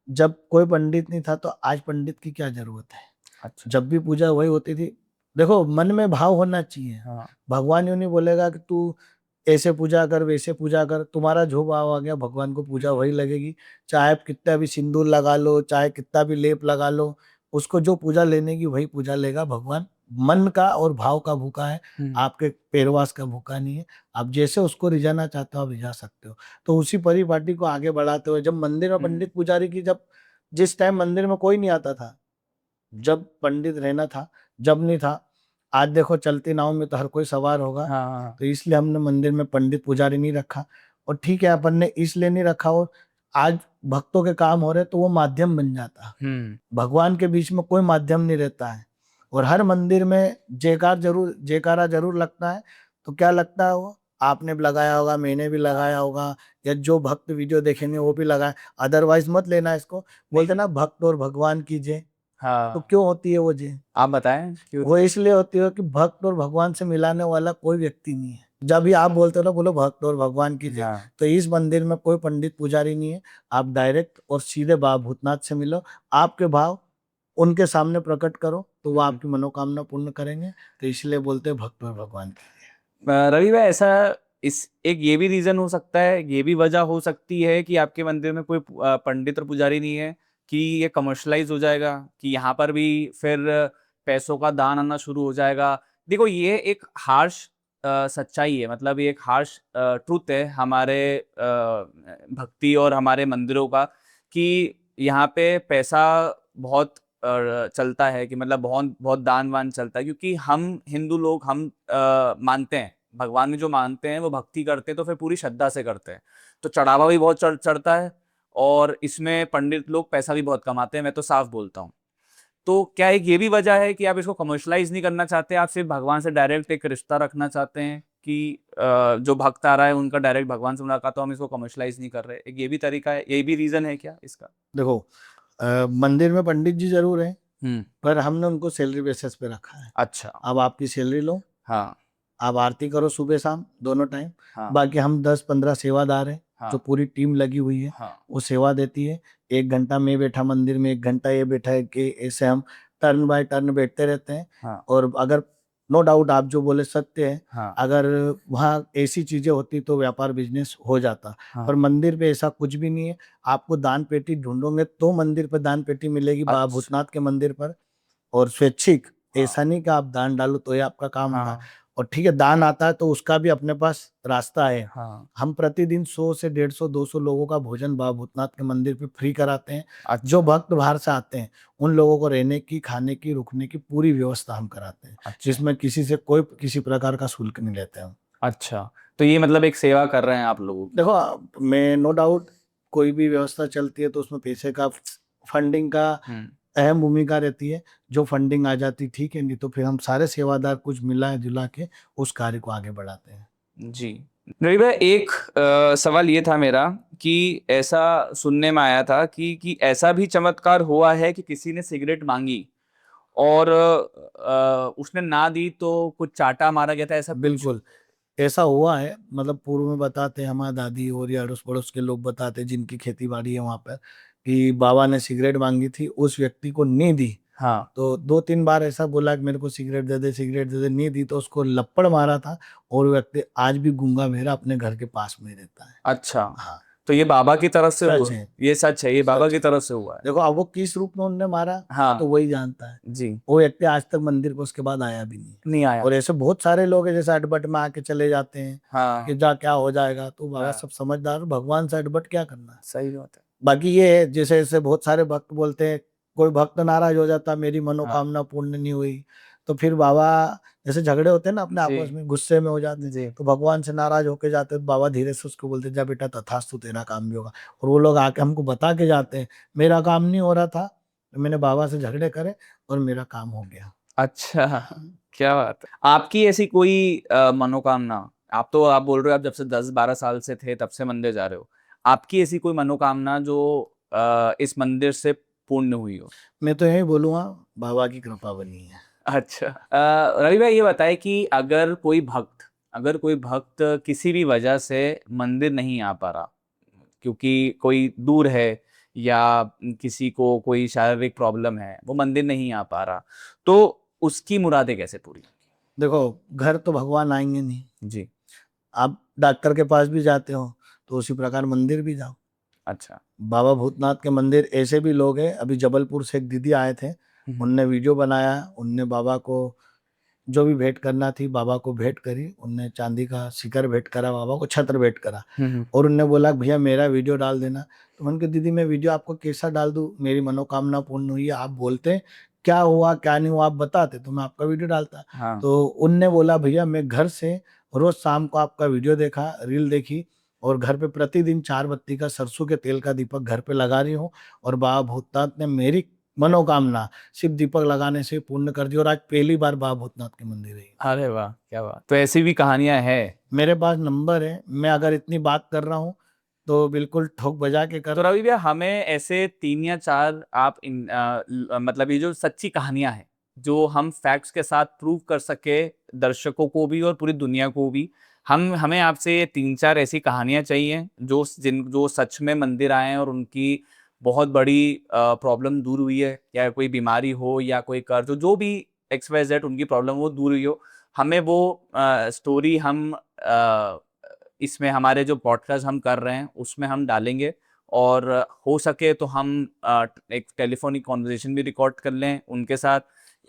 जब कोई पंडित नहीं था तो आज पंडित की क्या जरूरत है। अच्छा। जब भी पूजा वही होती थी। देखो मन में भाव होना चाहिए। हाँ। भगवान यूं नहीं बोलेगा कि तू ऐसे पूजा कर वैसे पूजा कर, तुम्हारा जो भाव आ गया भगवान को पूजा वही लगेगी। चाहे आप कितना भी सिंदूर लगा लो, चाहे कितना भी लेप लगा लो, उसको जो पूजा लेने की वही पूजा लेगा। भगवान मन का और भाव का भूखा है, आपके पेरवास का भूखा नहीं है। आप जैसे उसको रिझाना चाहते हो आप रिझा सकते हो। तो उसी परिपाटी को आगे बढ़ाते हुए जब मंदिर में पंडित पुजारी की, जब जिस टाइम मंदिर में कोई नहीं आता था, जब पंडित रहना था, जब नहीं था। आज देखो चलती नाव में तो हर कोई सवार होगा। हाँ। तो इसलिए हमने मंदिर में पंडित पुजारी नहीं रखा। और ठीक है, अपन ने इसलिए नहीं रखा, और आज भक्तों के काम हो रहे तो वो माध्यम बन जाता। भगवान के बीच में कोई माध्यम नहीं रहता है। और हर मंदिर में जयकारा जरूर लगता है। तो क्या लगता है, वो आपने भी लगाया होगा, मैंने भी लगाया होगा, या जो भक्त वीडियो देखेंगे वो भी लगाए। अदरवाइज मत लेना इसको। बोलते ना भक्त और भगवान की जय। तो हाँ, क्यों होती है वो जय? आप बताएं क्यों? वो इसलिए होती है कि भक्त और भगवान से मिलाने वाला कोई व्यक्ति नहीं है। जब भी आप बोलते हो ना, बोलो भक्त और भगवान की जय। हाँ। तो इस मंदिर में कोई पंडित पुजारी नहीं है। आप डायरेक्ट और सीधे बाबा भूतनाथ से मिलो, आपके भाव उनके सामने प्रकट करो तो वो आपकी मनोकामना पूर्ण करेंगे। तो इसलिए बोलते हैं भक्त और भगवान की जय। रवि भाई ऐसा, इस एक ये भी रीजन हो सकता है, ये भी वजह हो सकती है कि आपके मंदिर में कोई पंडित और पुजारी नहीं है, कि ये कमर्शलाइज हो जाएगा, कि यहाँ पर भी फिर पैसों का दान आना शुरू हो जाएगा। देखो ये एक हार्श सच्चाई है, मतलब ये एक हार्श ट्रूथ है हमारे भक्ति और हमारे मंदिरों का, कि यहाँ पे पैसा बहुत चलता है, कि मतलब बहुत बहुत दान वान चलता है, क्योंकि हम हिंदू लोग हम मानते हैं भगवान में, जो मानते हैं वो भक्ति करते हैं तो फिर पूरी श्रद्धा से करते हैं, तो चढ़ावा भी बहुत चढ़ता है, और इसमें पंडित लोग पैसा भी बहुत कमाते हैं, मैं तो साफ बोलता हूँ। तो क्या एक ये भी वजह है कि आप इसको कमर्शलाइज नहीं करना चाहते, आप सिर्फ भगवान से डायरेक्ट एक रिश्ता रखना चाहते हैं कि जो भक्त आ रहा है उनका डायरेक्ट भगवान से मुलाकात, तो हम इसको कमर्शलाइज नहीं कर रहे, एक ये भी तरीका है, ये भी रीजन है क्या इसका? देखो, मंदिर में पंडित जी जरूर हैं, हम्म। पर हमने उनको सैलरी बेसिस पे रखा है। अच्छा। अब आपकी सैलरी लो, हाँ आप आरती करो सुबह शाम दोनों टाइम। हाँ बाकी हम 10-15 सेवादार हैं, हाँ जो पूरी टीम लगी हुई है, हाँ वो सेवा देती है। 1 घंटा मैं बैठा मंदिर में, 1 घंटा ये बैठा है, कि ऐसे हम टर्न बाय टर्न बैठते रहते हैं। हाँ और अगर नो डाउट आप जो बोले सत्य है, हाँ अगर वहाँ ऐसी चीजें होती तो व्यापार बिजनेस हो जाता। हाँ। पर मंदिर पे ऐसा कुछ भी नहीं है। आपको दान पेटी ढूंढोगे तो मंदिर पर दान पेटी मिलेगी, बाबा अच्छा। भूतनाथ के मंदिर पर। और स्वैच्छिक, हाँ ऐसा नहीं कि आप दान डालो तो ये आपका काम होगा। हाँ और ठीक है, दान आता है तो उसका भी अपने पास रास्ता है। हाँ। हम प्रतिदिन 100 से 150-200 लोगों का भोजन बाबा भूतनाथ के मंदिर पे फ्री कराते हैं। अच्छा जो भक्त बाहर से आते हैं उन लोगों को रहने की, खाने की, रुकने की पूरी व्यवस्था हम कराते हैं, अच्छा जिसमें किसी से कोई किसी प्रकार का शुल्क नहीं लेते हम। अच्छा। तो ये मतलब एक सेवा कर रहे हैं आप लोगों की। देखो, मैं नो डाउट कोई भी व्यवस्था चलती है तो उसमें पैसे का, फंडिंग का अहम भूमिका रहती है। जो फंडिंग आ जाती ठीक है, नहीं तो फिर हम सारे सेवादार कुछ मिला जुला के उस कार्य को आगे बढ़ाते हैं। जी। रवि भाई, एक सवाल ये था मेरा कि ऐसा सुनने में आया था कि ऐसा भी चमत्कार हुआ है कि किसी ने सिगरेट मांगी और उसने ना दी तो कुछ चाटा मारा गया था, ऐसा कुछ? बिल्कुल ऐसा हुआ है। मतलब पूर्व में बताते हैं, हमारे दादी और या अड़ोस पड़ोस के लोग बताते हैं जिनकी खेती बाड़ी है वहां पर, कि बाबा ने सिगरेट मांगी थी, उस व्यक्ति को नहीं दी। हाँ। तो 2-3 बार ऐसा बोला कि मेरे को सिगरेट दे दे, सिगरेट दे दे, नहीं दी तो उसको लपड़ मारा था। और वो व्यक्ति आज भी गूंगा बहरा अपने घर के पास में रहता है। अच्छा। हाँ, तो ये बाबा की तरफ से सच हुआ? है। ये सच है, ये बाबा सच की है। तरफ से हुआ है। देखो, अब वो किस रूप में उनने मारा हाँ तो वही जानता है। जी। वो व्यक्ति आज तक मंदिर को उसके बाद आया भी नहीं। नहीं आया। और ऐसे बहुत सारे लोग हैं जैसे अटबट में आके चले जाते हैं हाँ कि जा क्या हो जाएगा। तो बाबा हाँ। सब समझदार, भगवान से अटबट क्या करना है। सही बात है। बाकी ये है, जैसे ऐसे बहुत सारे भक्त बोलते हैं, कोई भक्त नाराज हो जाता मेरी हाँ मनोकामना पूर्ण नहीं हुई, तो फिर बाबा, जैसे झगड़े होते हैं ना अपने जी आपस में, गुस्से में हो जाते हैं, जी। तो भगवान से नाराज होके जाते हैं, तो बाबा धीरे से उसको बोलते जा बेटा तथास्तु, तेरा काम भी होगा। और वो लोग आके हमको बता के जाते हैं मेरा काम नहीं हो रहा था, मैंने बाबा से झगड़े करे और मेरा काम हो गया। अच्छा, क्या बात है। आपकी ऐसी कोई मनोकामना, आप बोल रहे हो आप जब से 10-12 साल से थे तब से मंदिर जा रहे हो, आपकी ऐसी कोई मनोकामना जो इस मंदिर से पूर्ण हुई हो? मैं तो यही बोलूँगा, बाबा की कृपा बनी है। अच्छा। रवि भाई, ये बताए कि अगर कोई भक्त किसी भी वजह से मंदिर नहीं आ पा रहा, क्योंकि कोई दूर है या किसी को कोई शारीरिक प्रॉब्लम है, वो मंदिर नहीं आ पा रहा, तो उसकी मुरादें कैसे पूरी? देखो, घर तो भगवान आएंगे नहीं। जी। आप डॉक्टर के पास भी जाते हो तो उसी प्रकार मंदिर भी जाओ। अच्छा। बाबा भूतनाथ के मंदिर ऐसे भी लोग हैं, अभी जबलपुर से एक दीदी आए थे, उनने वीडियो बनाया, उनने बाबा को जो भी भेंट करना थी बाबा को भेंट करी, उनने चांदी का सिकर भेंट करा, बाबा को छत्र भेंट करा। और उनने बोला भैया मेरा वीडियो डाल देना। तो मैंने कहा दीदी मैं वीडियो आपको कैसा डाल दूं, मेरी मनोकामना पूर्ण हुई है, आप बोलते क्या हुआ क्या नहीं हुआ आप बताते तो मैं आपका वीडियो डालता। हाँ। तो उनने बोला भैया मैं घर से रोज शाम को आपका वीडियो देखा, रील देखी, और घर पे प्रतिदिन 4 बत्ती का सरसों के तेल का दीपक घर पे लगा रही हूँ, और बाबा भूतनाथ ने मेरी मनोकामना सिर्फ दीपक लगाने से पूर्ण कर दी, और आज पहली बार बाबा भूतनाथ के मंदिर है। अरे वाह, क्या बात। तो ऐसी भी कहानियां हैं? मेरे पास नंबर है, मैं अगर इतनी बात कर रहा हूँ तो बिल्कुल ठोक बजा के कर। तो रवि भैया, हमें ऐसे 3 या 4 आप मतलब ये जो सच्ची कहानियां हैं जो हम फैक्ट्स के साथ प्रूव कर सके दर्शकों को भी और पूरी दुनिया को भी, हमें आपसे ये 3-4 ऐसी कहानियां चाहिए जो सच में मंदिर आए हैं और उनकी बहुत बड़ी प्रॉब्लम दूर हुई है, या कोई बीमारी हो या कोई कर्ज हो, जो भी XYZ उनकी प्रॉब्लम वो दूर हुई हो। हमें वो स्टोरी हम इसमें हमारे जो पॉडकास्ट हम कर रहे हैं उसमें हम डालेंगे, और हो सके तो हम एक टेलीफोनिक कॉन्वर्सेशन भी रिकॉर्ड कर लें उनके साथ।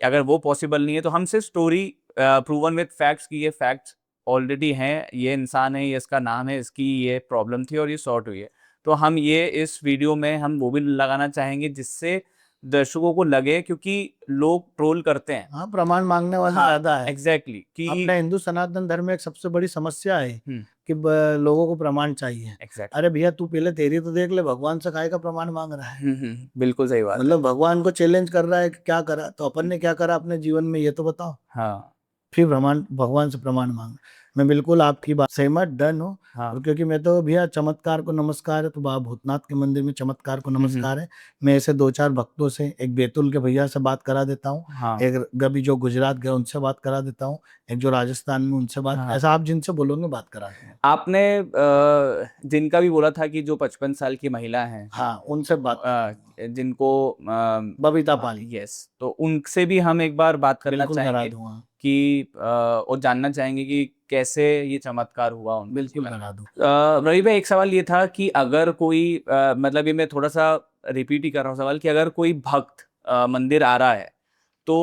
अगर वो पॉसिबल नहीं है तो हम सिर्फ स्टोरी प्रूवन विद फैक्ट्स की ये फैक्ट्स ऑलरेडी हैं, ये इंसान है, ये इसका नाम है, इसकी ये प्रॉब्लम थी और ये सॉर्ट हुई है। तो हम ये इस वीडियो में हम वो भी लगाना चाहेंगे जिससे दर्शकों को लगे, क्योंकि लोग ट्रोल करते हैं। हाँ, प्रमाण मांगने वाले हाँ, ज्यादा है। एग्जैक्टली कि अपने हिंदू सनातन धर्म में एक सबसे बड़ी समस्या है हम्म, कि लोगों को प्रमाण चाहिए। एग्जैक्टली अरे भैया, तू पहले तेरी तो देख ले, भगवान से काहे का प्रमाण मांग रहा है? बिल्कुल सही बात है। मतलब भगवान को चैलेंज कर रहा है कि क्या करा, तो अपन ने क्या करा अपने जीवन में ये तो बताओ, हाँ फिर भगवान से प्रमाण मांग। मैं बिल्कुल आपकी बात सहमत, डन हूँ। हाँ और क्योंकि मैं तो भैया, चमत्कार को नमस्कार है तो बाबा भूतनाथ के मंदिर में चमत्कार को नमस्कार है। मैं ऐसे 2-4 भक्तों से, एक बैतूल के भैया से बात करा देता हूँ, हाँ एक कभी जो गुजरात गए उनसे बात करा देता हूँ, एक जो राजस्थान में उनसे बात, हाँ। ऐसा आप जिनसे बोलोगे बात करा दूंगा। आपने जिनका भी बोला था कि जो 55 साल की महिला हैं, हाँ, उनसे बात, जिनको बबीता पाल, यस, तो उनसे भी हम एक बार बात करना बिल्कुल करा चाहेंगे दूंगा, कि और जानना चाहेंगे कि कैसे ये चमत्कार हुआ उनके बिल्कुल जीवन में। करा दूँ। रवि भाई, एक सवाल ये था कि अगर कोई मतलब ये मैं थोड़ा सा रिपीट ही कर रहा हूँ सवाल, कि अगर कोई भक्त मंदिर आ रहा है तो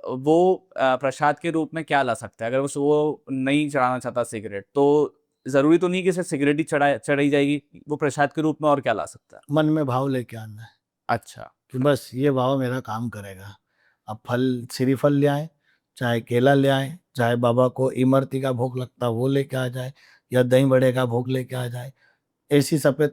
वो प्रसाद के रूप में क्या ला सकता है? अगर वो नहीं चढ़ाना चाहता सिगरेट, तो जरूरी तो नहीं कि सिर्फ सिगरेट ही चढ़ाई जाएगी, वो प्रसाद के रूप में और क्या ला सकता है? मन में भाव लेके आना है अच्छा। कि बस ये भाव मेरा काम करेगा। अब फल, श्रीफल ले आए, चाहे केला ले आए, चाहे बाबा को इमरती का भोग लगता वो लेके आ जाए, या दही बड़े का भोग लेके आ जाए, ऐसी सफेद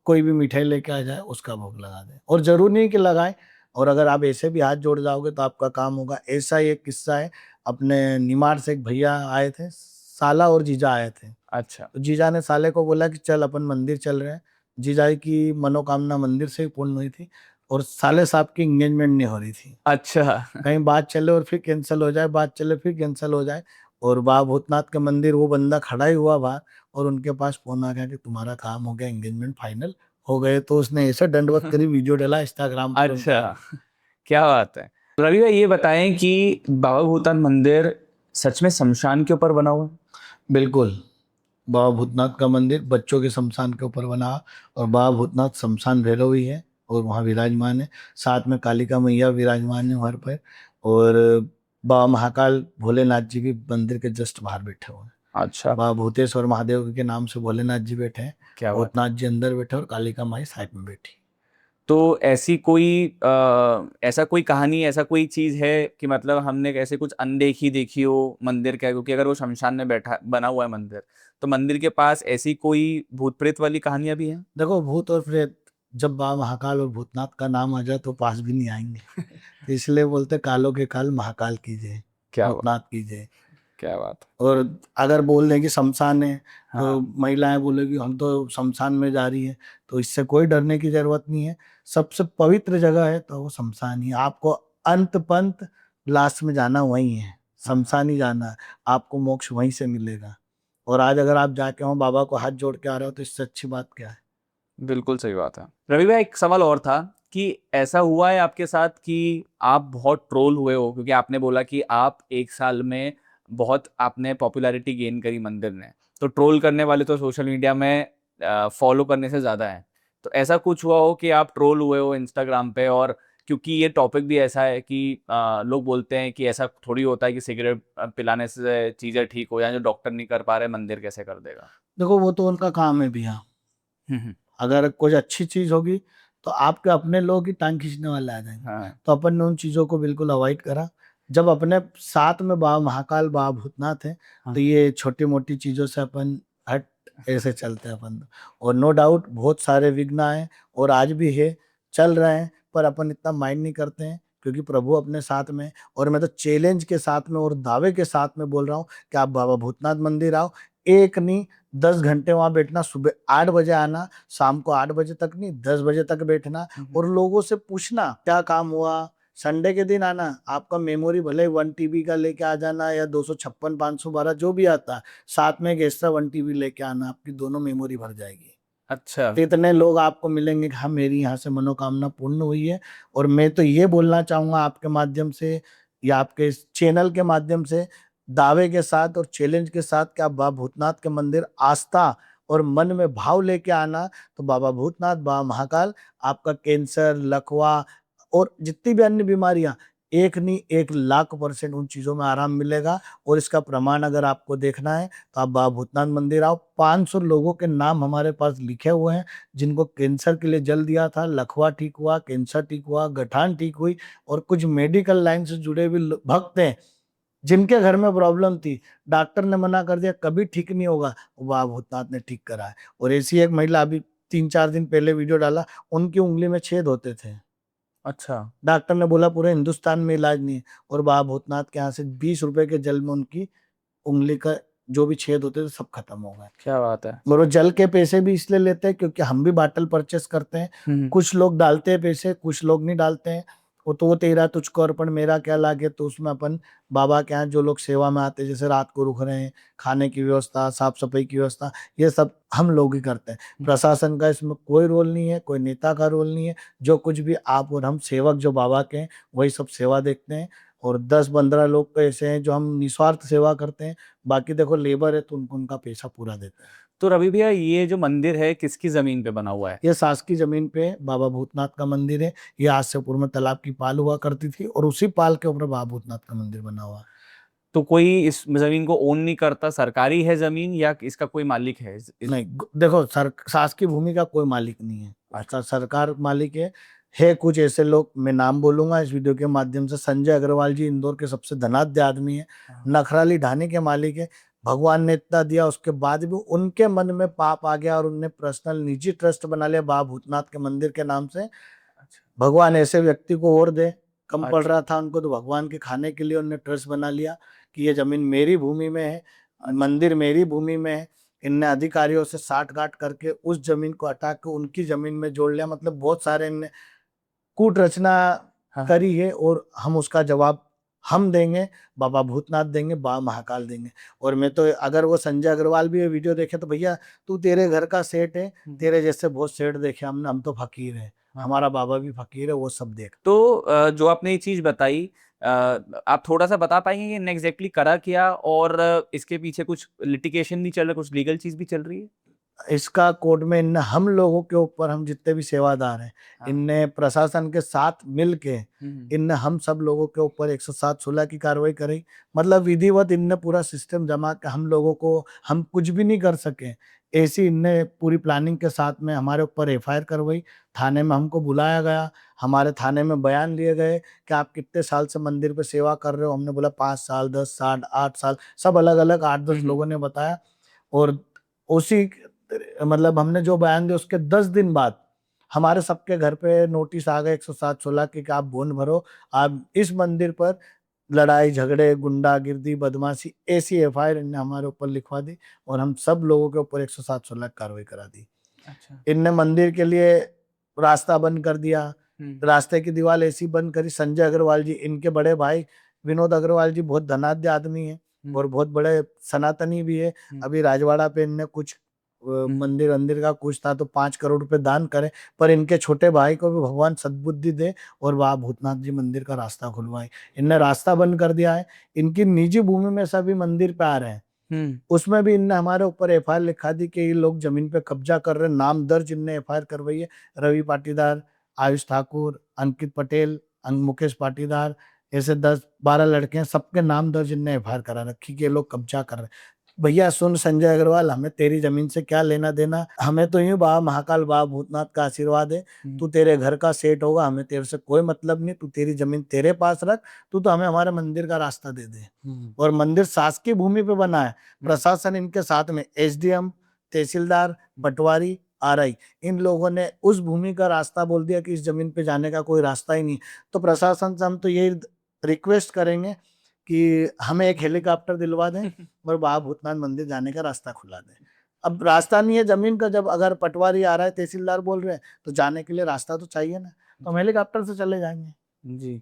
कोई भी मिठाई लेके आ जाए, उसका भोग लगा दें। और जरूरी नहीं कि लगाएं, और अगर आप ऐसे भी हाथ जोड़ जाओगे तो आपका काम होगा। ऐसा ही एक किस्सा है, अपने निमाड़ से एक भैया आए थे, साला और जीजा आए थे। अच्छा। तो जीजा ने साले को बोला कि चल अपन मंदिर चल रहे हैं। जीजा जी की मनोकामना मंदिर से ही पूर्ण हुई थी, और साले साहब की एंगेजमेंट नहीं हो रही थी। अच्छा। कहीं बात चले और फिर कैंसिल हो जाए, बात चले फिर कैंसिल हो जाए, और बाबा भूतनाथ के मंदिर वो बंदा खड़ा ही हुआ बाहर, और उनके पास फोन आ गया कि तुम्हारा काम हो गया, एंगेजमेंट फाइनल हो गए। तो उसने ऐसा दंडवत करी, वीडियो डाला इंस्टाग्राम पर। अच्छा, क्या बात है। रवि भाई, ये बताएं कि बाबा भूतनाथ मंदिर सच में शमशान के ऊपर बना हुआ है? बिल्कुल, बाबा भूतनाथ का मंदिर बच्चों के शमशान के ऊपर बना, और बाबा भूतनाथ शमशान भैरव ही है और वहाँ विराजमान है। साथ में कालिका मैया विराजमान है वहाँ पर, और बाबा महाकाल भोलेनाथ जी भी मंदिर के जस्ट बाहर बैठे हुए हैं। अच्छा, बाबा भूतेश्वर महादेव के नाम से भोलेनाथ जी बैठे हैं, क्या बात। भूतनाथ जी अंदर बैठे और कालिका माई साइड में बैठी। तो ऐसी कोई ऐसा कोई कहानी, ऐसा कोई चीज है कि मतलब हमने कैसे कुछ अनदेखी देखी हो मंदिर का? क्योंकि अगर वो शमशान में बैठा बना हुआ है मंदिर, तो मंदिर के पास ऐसी कोई भूत प्रेत वाली कहानियां भी हैं? देखो, भूत और प्रेत जब बाबा महाकाल और भूतनाथ का नाम आ जाए तो पास भी नहीं आएंगे। तो इसलिए बोलते कालों के काल महाकाल की जय, क्या बात, भूतनाथ की जय। क्या बात। और अगर बोल दें कि शमशान है, तो हाँ, महिलाएं बोलेगी हम तो शमशान में जा रही है, तो इससे कोई डरने की जरूरत नहीं है। सबसे पवित्र जगह है तो वो शमशान ही है। आपको अंत पंत लास्ट में जाना वहीं है, शमशान ही जाना है, आपको मोक्ष वहीं से मिलेगा। और आज अगर आप जाके वहाँ बाबा को हाथ जोड़ के आ रहे हो तो इससे अच्छी बात क्या है? बिल्कुल सही बात है। रवि भाई, एक सवाल और था कि ऐसा हुआ है आपके साथ कि आप बहुत ट्रोल हुए हो? क्योंकि आपने बोला कि आप एक साल में बहुत आपने पॉपुलैरिटी गेन करी मंदिर ने, तो ट्रोल करने वाले तो सोशल मीडिया में फॉलो करने से ज़्यादा है। तो ऐसा कुछ हुआ हो कि आप ट्रोल हुए हो इंस्टाग्राम पे? और क्योंकि ये टॉपिक भी ऐसा है कि लोग बोलते हैं कि ऐसा थोड़ी होता है कि सिगरेट पिलाने से चीज़ें ठीक हो जाए, जो डॉक्टर नहीं कर पा रहे मंदिर कैसे कर देगा? देखो, वो तो उनका काम है भैया। हम्म, अगर कुछ अच्छी चीज होगी तो आपके अपने लोग ही टांग खींचने वाले आ जाएंगे। हाँ, तो अपन ने उन चीजों को बिल्कुल अवॉइड करा। जब अपने साथ में बाबा महाकाल बाबा भूतनाथ है हाँ। तो ये छोटी मोटी चीजों से अपन हट, ऐसे चलते हैं अपन। और नो डाउट बहुत सारे विघ्न आए और आज भी है, चल रहे हैं, पर अपन इतना माइंड नहीं करते हैं क्योंकि प्रभु अपने साथ में। और मैं तो चैलेंज के साथ में और दावे के साथ में बोल रहा हूँ कि आप बाबा भूतनाथ मंदिर आओ, एक नहीं 10 घंटे वहां बैठना, सुबह 8 बजे आना, शाम को 8 बजे तक नहीं 10 बजे तक बैठना, और लोगों से पूछना क्या काम हुआ। संडे के दिन आना, आपका मेमोरी भले 1 TB का लेके आ जाना या 256 512 जो भी आता है, साथ में एक एक्स्ट्रा 1 TB लेके आना, आपकी दोनों मेमोरी भर जाएगी। अच्छा। तो इतने लोग आपको मिलेंगे कि हाँ मेरी यहाँ से मनोकामना पूर्ण हुई है। और मैं तो ये बोलना चाहूंगा आपके माध्यम से या आपके इस चैनल के माध्यम से, दावे के साथ और चैलेंज के साथ, कि आप बाबा भूतनाथ के मंदिर आस्था और मन में भाव लेके आना, तो बाबा भूतनाथ बाबा महाकाल आपका कैंसर, लकवा और जितनी भी अन्य बीमारियां एक नहीं 1,00,000% उन चीज़ों में आराम मिलेगा। और इसका प्रमाण अगर आपको देखना है तो आप बाबा भूतनाथ मंदिर आओ। 500 लोगों के नाम हमारे पास लिखे हुए हैं जिनको कैंसर के लिए जल दिया था, लकवा ठीक हुआ, कैंसर ठीक हुआ, गठान ठीक हुई। और कुछ मेडिकल लाइन से जुड़े हुए भक्त हैं जिनके घर में प्रॉब्लम थी, डॉक्टर ने मना कर दिया कभी ठीक नहीं होगा, वो बाबा भूतनाथ ने ठीक करा है। और ऐसी एक महिला अभी 3-4 दिन पहले वीडियो डाला, उनकी उंगली में छेद होते थे, अच्छा। डॉक्टर ने बोला पूरे हिंदुस्तान में इलाज नहीं है, और बाबा भूतनाथ के यहाँ से 20 रुपए के जल में उनकी उंगली का जो भी छेद होते थे सब खत्म हो गए। क्या बात है। और वो जल के पैसे भी इसलिए लेते हैं क्योंकि हम भी बाटल परचेस करते हैं। कुछ लोग डालते हैं पैसे, कुछ लोग नहीं डालते हैं। वो तेरा तुझको अर्पण मेरा क्या लागे, तो उसमें अपन बाबा के यहाँ जो लोग सेवा में आते हैं, जैसे रात को रुक रहे हैं, खाने की व्यवस्था, साफ सफाई की व्यवस्था, ये सब हम लोग ही करते हैं। प्रशासन का इसमें कोई रोल नहीं है, कोई नेता का रोल नहीं है। जो कुछ भी आप और हम सेवक जो बाबा के हैं वही सब सेवा देखते हैं। और 10-15 लोग तो ऐसे हैं जो हम निस्वार्थ सेवा करते हैं। बाकी देखो लेबर है तो उनको उनका पैसा पूरा देते हैं। तो रवि भैया, ये जो मंदिर है किसकी जमीन पे बना हुआ है? ये शासकीय जमीन पे बाबा भूतनाथ का मंदिर है। ये आज से पूर्व में तालाब की पाल हुआ करती थी और उसी पाल के ऊपर बाबा भूतनाथ का मंदिर बना हुआ है। तो कोई इस जमीन को ओन नहीं करता, सरकारी है जमीन या इसका कोई मालिक है? नहीं, देखो शासकीय भूमि का कोई मालिक नहीं है, अच्छा सरकार मालिक है कुछ ऐसे लोग, मैं नाम बोलूंगा इस वीडियो के माध्यम से। संजय अग्रवाल जी इंदौर के सबसे धनाढ्य आदमी है, नखराली ढाणी के मालिक है। भगवान ने इतना दिया, उसके बाद भी उनके मन में पाप आ गया और उनने पर्सनल निजी ट्रस्ट बना लिया बाबा भूतनाथ के मंदिर के नाम से। भगवान ऐसे व्यक्ति को और दे, कम पड़ रहा था उनको, तो भगवान के खाने के लिए उन्होंने ट्रस्ट बना लिया कि ये जमीन मेरी भूमि में है, मंदिर मेरी भूमि में है। इनने अधिकारियों से साठ-गांठ करके उस जमीन को हटा के उनकी जमीन में जोड़ लिया। मतलब बहुत सारे इनने कूट रचना करी है और हम उसका जवाब हम देंगे, बाबा भूतनाथ देंगे, बाबा महाकाल देंगे। और मैं तो अगर वो संजय अग्रवाल भी ये वीडियो देखे तो भैया तू तेरे घर का सेठ है, तेरे जैसे बहुत सेठ देखे हमने, हम तो फकीर है, हमारा बाबा भी फकीर है, वो सब देख। तो जो आपने ये चीज बताई, आप थोड़ा सा बता पाएंगे कि एग्जैक्टली करा क्या, और इसके पीछे कुछ लिटिगेशन भी चल रहा है, कुछ लीगल चीज भी चल रही है? इसका कोर्ट में इनने हम लोगों के ऊपर, हम जितने भी सेवादार हैं, इनने प्रशासन के साथ मिल के इनने हम सब लोगों के ऊपर 107(16) की कार्रवाई करी। मतलब विधिवत इनने पूरा सिस्टम जमा के हम लोगों को, हम कुछ भी नहीं कर सके, ऐसी इनने पूरी प्लानिंग के साथ में हमारे ऊपर एफआईआर करवाई। थाने में हमको बुलाया गया, हमारे थाने में बयान लिए गए कि आप कितने साल से मंदिर पे सेवा कर रहे हो। हमने बोला 5 साल, 10 साल, 8 साल, सब अलग अलग 8-10 लोगों ने बताया। और उसी मतलब हमने जो बयान दिया उसके 10 दिन बाद हमारे सबके घर पे नोटिस आ गए 107(16) की कि आप बॉन्ड भरो, आप इस मंदिर पर लड़ाई झगड़े, गुंडागिर्दी, बदमाशी, ऐसी एफआईआर इनने हमारे ऊपर लिखवा दी और हम सब लोगों के ऊपर 107(16) कार्रवाई करा दी। अच्छा। इनने मंदिर के लिए रास्ता बंद कर दिया, रास्ते की दीवार ऐसी बंद करी। संजय अग्रवाल जी, इनके बड़े भाई विनोद अग्रवाल जी बहुत धनाढ्य आदमी है और बहुत बड़े सनातनी भी है। अभी राजवाड़ा पे इनने कुछ मंदिर वंदिर का कुछ था तो 5 करोड़ रुपए दान करे, पर इनके छोटे भाई को भी भगवान सद्बुद्धि दे और वहाँ भूतनाथ जी मंदिर का रास्ता खुलवाए। इनने रास्ता बंद कर दिया है। इनकी निजी भूमि में सभी मंदिर पे आ रहे हैं, उसमें भी इनने हमारे ऊपर एफआईआर लिखा दी कि ये लोग जमीन पे कब्जा कर रहे हैं। नाम दर्ज इनने एफआईआर करवाई है। रवि पाटीदार, आयुष ठाकुर, अंकित पटेल, मुकेश पाटीदार, ऐसे 10-12 लड़के हैं, सबके नाम दर्ज इनने एफआईआर करा रखी कि ये लोग कब्जा कर रहे हैं। भैया सुन संजय अग्रवाल, हमें तेरी जमीन से क्या लेना देना, हमें तो यूं बाबा महाकाल बाबा भूतनाथ का आशीर्वाद है, तू तेरे घर का सेठ होगा, हमें तेरे से कोई मतलब नहीं, तू तेरी जमीन तेरे पास रख, तू तो हमें हमारे मंदिर का रास्ता दे दे। और मंदिर शासकीय भूमि पे बना है, प्रशासन इनके साथ में, एसडीएम, तहसीलदार, पटवारी, आरआई, इन लोगों ने उस भूमि का रास्ता बोल दिया कि इस जमीन पे जाने का कोई रास्ता ही नहीं। तो प्रशासन से हम तो यही रिक्वेस्ट करेंगे कि हमें एक हेलीकॉप्टर दिलवा दें और बाबा भूतनाथ मंदिर जाने का रास्ता खुला दें। अब रास्ता नहीं है जमीन का, जब अगर पटवारी आ रहा है, तहसीलदार बोल रहे हैं, तो जाने के लिए रास्ता तो चाहिए ना, तो हम हेलीकॉप्टर से चले जाएंगे। जी।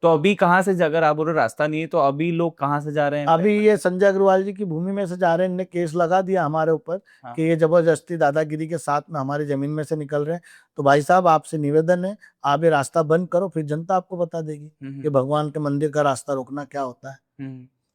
तो अभी कहाँ से, अगर आप बोल रहे रास्ता नहीं है, तो अभी लोग कहाँ से जा रहे हैं? अभी ये संजय अग्रवाल जी की भूमि में से जा रहे हैं। इन्होंने केस लगा दिया हमारे ऊपर कि ये जबरदस्ती दादागिरी के साथ में हमारी जमीन में से निकल रहे हैं। तो भाई साहब, आपसे निवेदन है, आप ये रास्ता बंद करो, फिर जनता आपको बता देगी कि भगवान के मंदिर का रास्ता रोकना क्या होता है।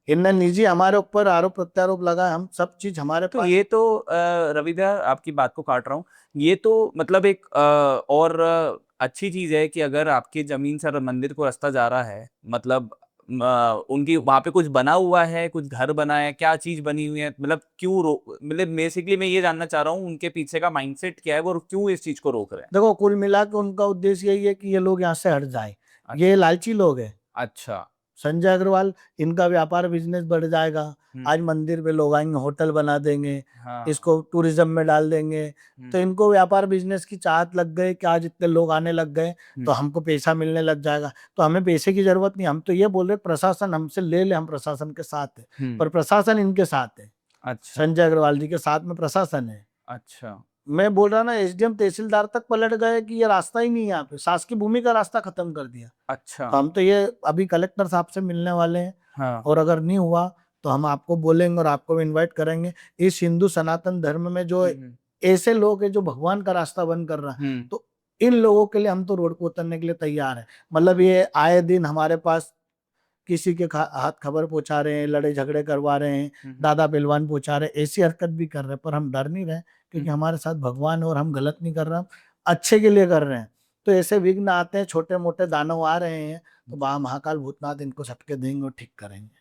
इनने निजी हमारे ऊपर आरोप प्रत्यारोप लगा, हम सब चीज हमारे तो पास। ये तो रवि भैया आपकी बात को काट रहा हूँ, ये तो मतलब एक और अच्छी चीज है कि अगर आपकी जमीन से मंदिर को रास्ता जा रहा है, मतलब उनकी वहां पे कुछ बना हुआ है, कुछ घर बना है, क्या चीज बनी हुई है, मतलब क्यों मतलब बेसिकली मैं ये जानना चाह रहा हूँ उनके पीछे का माइंडसेट क्या है, वो क्यों इस चीज को रोक रहे हैं। देखो कुल मिला के उनका उद्देश्य यही है कि ये लोग यहाँ से हट जाएं। अच्छा। ये लालची लोग हैं। अच्छा। संजय अग्रवाल, इनका व्यापार बिजनेस बढ़ जाएगा। आज मंदिर पे लोग आएंगे, होटल बना देंगे, हाँ। इसको टूरिज्म में डाल देंगे। तो इनको व्यापार बिजनेस की चाहत लग गई कि आज इतने लोग आने लग गए तो हमको पैसा मिलने लग जाएगा। तो हमें पैसे की जरूरत नहीं, हम तो ये बोल रहे प्रशासन हमसे ले ले, हम प्रशासन के साथ है, पर प्रशासन इनके साथ है। अच्छा। संजय अग्रवाल जी के साथ में प्रशासन है। अच्छा। मैं बोल रहा ना, एसडीएम तहसीलदार तक पलट गए कि ये रास्ता ही नहीं है, यहाँ पे शासकीय भूमि का रास्ता खत्म कर दिया। अच्छा। तो हम तो ये अभी कलेक्टर साहब से मिलने वाले हैं, हाँ। और अगर नहीं हुआ तो हम आपको बोलेंगे और आपको भी इनवाइट करेंगे। इस हिंदू सनातन धर्म में जो ऐसे लोग हैं जो भगवान का रास्ता बंद कर रहा है, तो इन लोगों के लिए हम तो रोड को उतरने के लिए तैयार हैं। मतलब ये आए दिन हमारे पास किसी के हाथ खबर पहुंचा रहे हैं, लड़ाई झगड़े करवा रहे हैं, दादा पहलवान पहुंचा रहे हैं, ऐसी हरकत भी कर रहे हैं, पर हम डर नहीं रहे क्योंकि हमारे साथ भगवान है और हम गलत नहीं कर रहे, हम अच्छे के लिए कर रहे हैं। तो ऐसे विघ्न आते हैं, छोटे मोटे दानव आ रहे हैं, तो बा महाकाल भूतनाथ इनको झटके देंगे और ठीक करेंगे।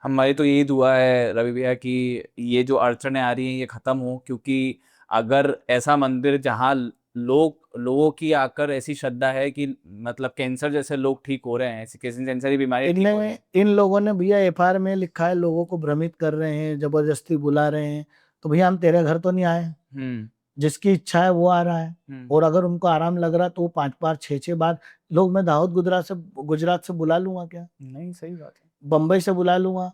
हमारी तो यही दुआ है रवि भैया कि ये जो अड़चने आ रही हैं ये खत्म हो, क्योंकि अगर ऐसा मंदिर जहाँ लोगों की आकर ऐसी श्रद्धा है कि मतलब कैंसर जैसे लोग ठीक हो रहे हैं, ऐसी कैंसर की बीमारी ठीक हो रही है। इन लोगों ने भैया एफआईआर में लिखा है, लोगों को भ्रमित कर रहे हैं, जबरदस्ती बुला रहे हैं। तो भैया हम तेरे घर तो नहीं आए, जिसकी इच्छा है वो आ रहा है। और अगर उनको आराम लग रहा है तो वो 5 बार 6 बार, लोग मैं दाऊद गुजरात से बुला लूंगा क्या, नहीं, सही बात है। बम्बई से बुला लूंगा,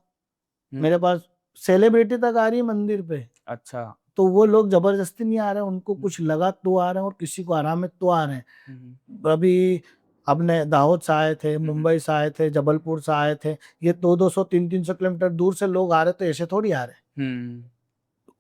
मेरे पास सेलिब्रिटी तक आ रही है मंदिर पे। अच्छा। तो वो लोग जबरदस्ती नहीं आ रहे, उनको कुछ लगा तो आ रहे हैं, और किसी को आराम है तो आ रहे हैं। अभी अपने दाहोद से आए थे, मुंबई से आए थे, जबलपुर से आए थे, ये 200-200 300-300 किलोमीटर दूर से लोग आ रहे, तो ऐसे थोड़ी आ रहे।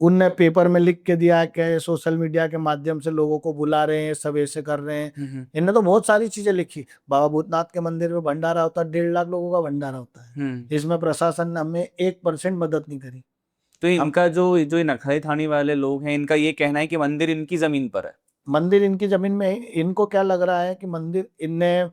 उनने पेपर में लिख के दिया कि सोशल मीडिया के माध्यम से लोगों को बुला रहे हैं, सब ऐसे कर रहे हैं। इनने तो बहुत सारी चीजें लिखी। बाबा भूतनाथ के मंदिर में भंडारा होता है, 1.5 लाख लोगों का भंडारा होता है। इसमें प्रशासन ने हमें 1% मदद नहीं करी। तो इनका जो नखरे थानी वाले लोग हैं, इनका ये कहना है कि मंदिर इनकी जमीन पर है। मंदिर इनकी जमीन में है। इनको क्या लग रहा है कि मंदिर, इनने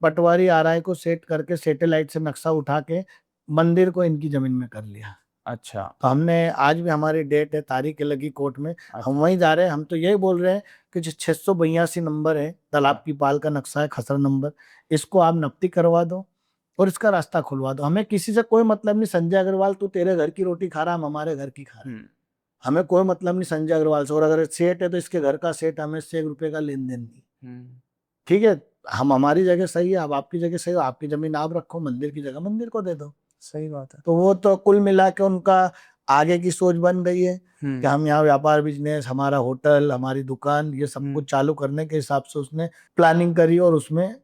पटवारी आरआई को सेट करके सैटेलाइट से नक्शा उठा के मंदिर को इनकी जमीन में कर लिया। अच्छा। तो हमने, आज भी हमारी डेट है, तारीख लगी कोर्ट में, हम वहीं जा रहे हैं। हम तो यही बोल रहे हैं कि जो 682 नंबर है, तालाब की पाल का नक्शा है, खसरा नंबर, इसको आप नफ्ती करवा दो और इसका रास्ता खुलवा दो। हमें किसी से कोई मतलब नहीं। संजय अग्रवाल, तू तेरे घर की रोटी खा रहा, हम हमारे घर की खा रहे हैं, हमें कोई मतलब नहीं संजय अग्रवाल से। और अगर सेठ है तो इसके घर का सेठ, हमें इससे 1 रुपए का लेन देन नहीं। ठीक है, हम हमारी जगह सही है, अब आपकी जगह सही हो, आपकी जमीन आप रखो, मंदिर की जगह मंदिर को दे दो। सही बात है। तो वो तो कुल मिला के उनका आगे की सोच बन गई है कि हम यहाँ व्यापार बिजनेस, हमारा होटल, हमारी दुकान, ये सब कुछ चालू करने के हिसाब से उसने प्लानिंग करी, और उसमें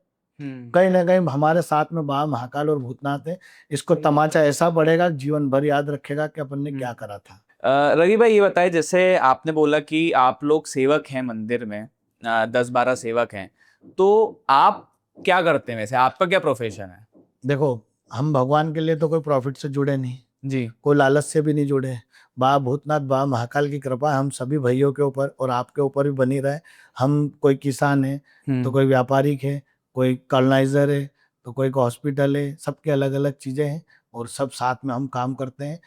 कहीं ना कहीं हमारे साथ में बाबा महाकाल और भूतनाथ है। इसको तमाचा ऐसा पड़ेगा, जीवन भर याद रखेगा कि अपन ने क्या करा था। रवि भाई ये बताए, जैसे आपने बोला कि आप लोग सेवक हैं मंदिर में, 10-12 सेवक हैं, तो आप क्या करते हैं वैसे, आपका क्या प्रोफेशन है? देखो, हम भगवान के लिए तो कोई प्रॉफिट से जुड़े नहीं जी। कोई लालच से भी नहीं जुड़े। बाबा भूतनाथ, बाबा महाकाल की कृपा हम सभी भाइयों के ऊपर और आपके ऊपर भी बनी रहे। हम, कोई किसान है तो कोई व्यापारिक है, कोई कॉलोनाइजर है तो कोई हॉस्पिटल है, सबके अलग अलग चीजें हैं, और सब साथ में हम काम करते हैं।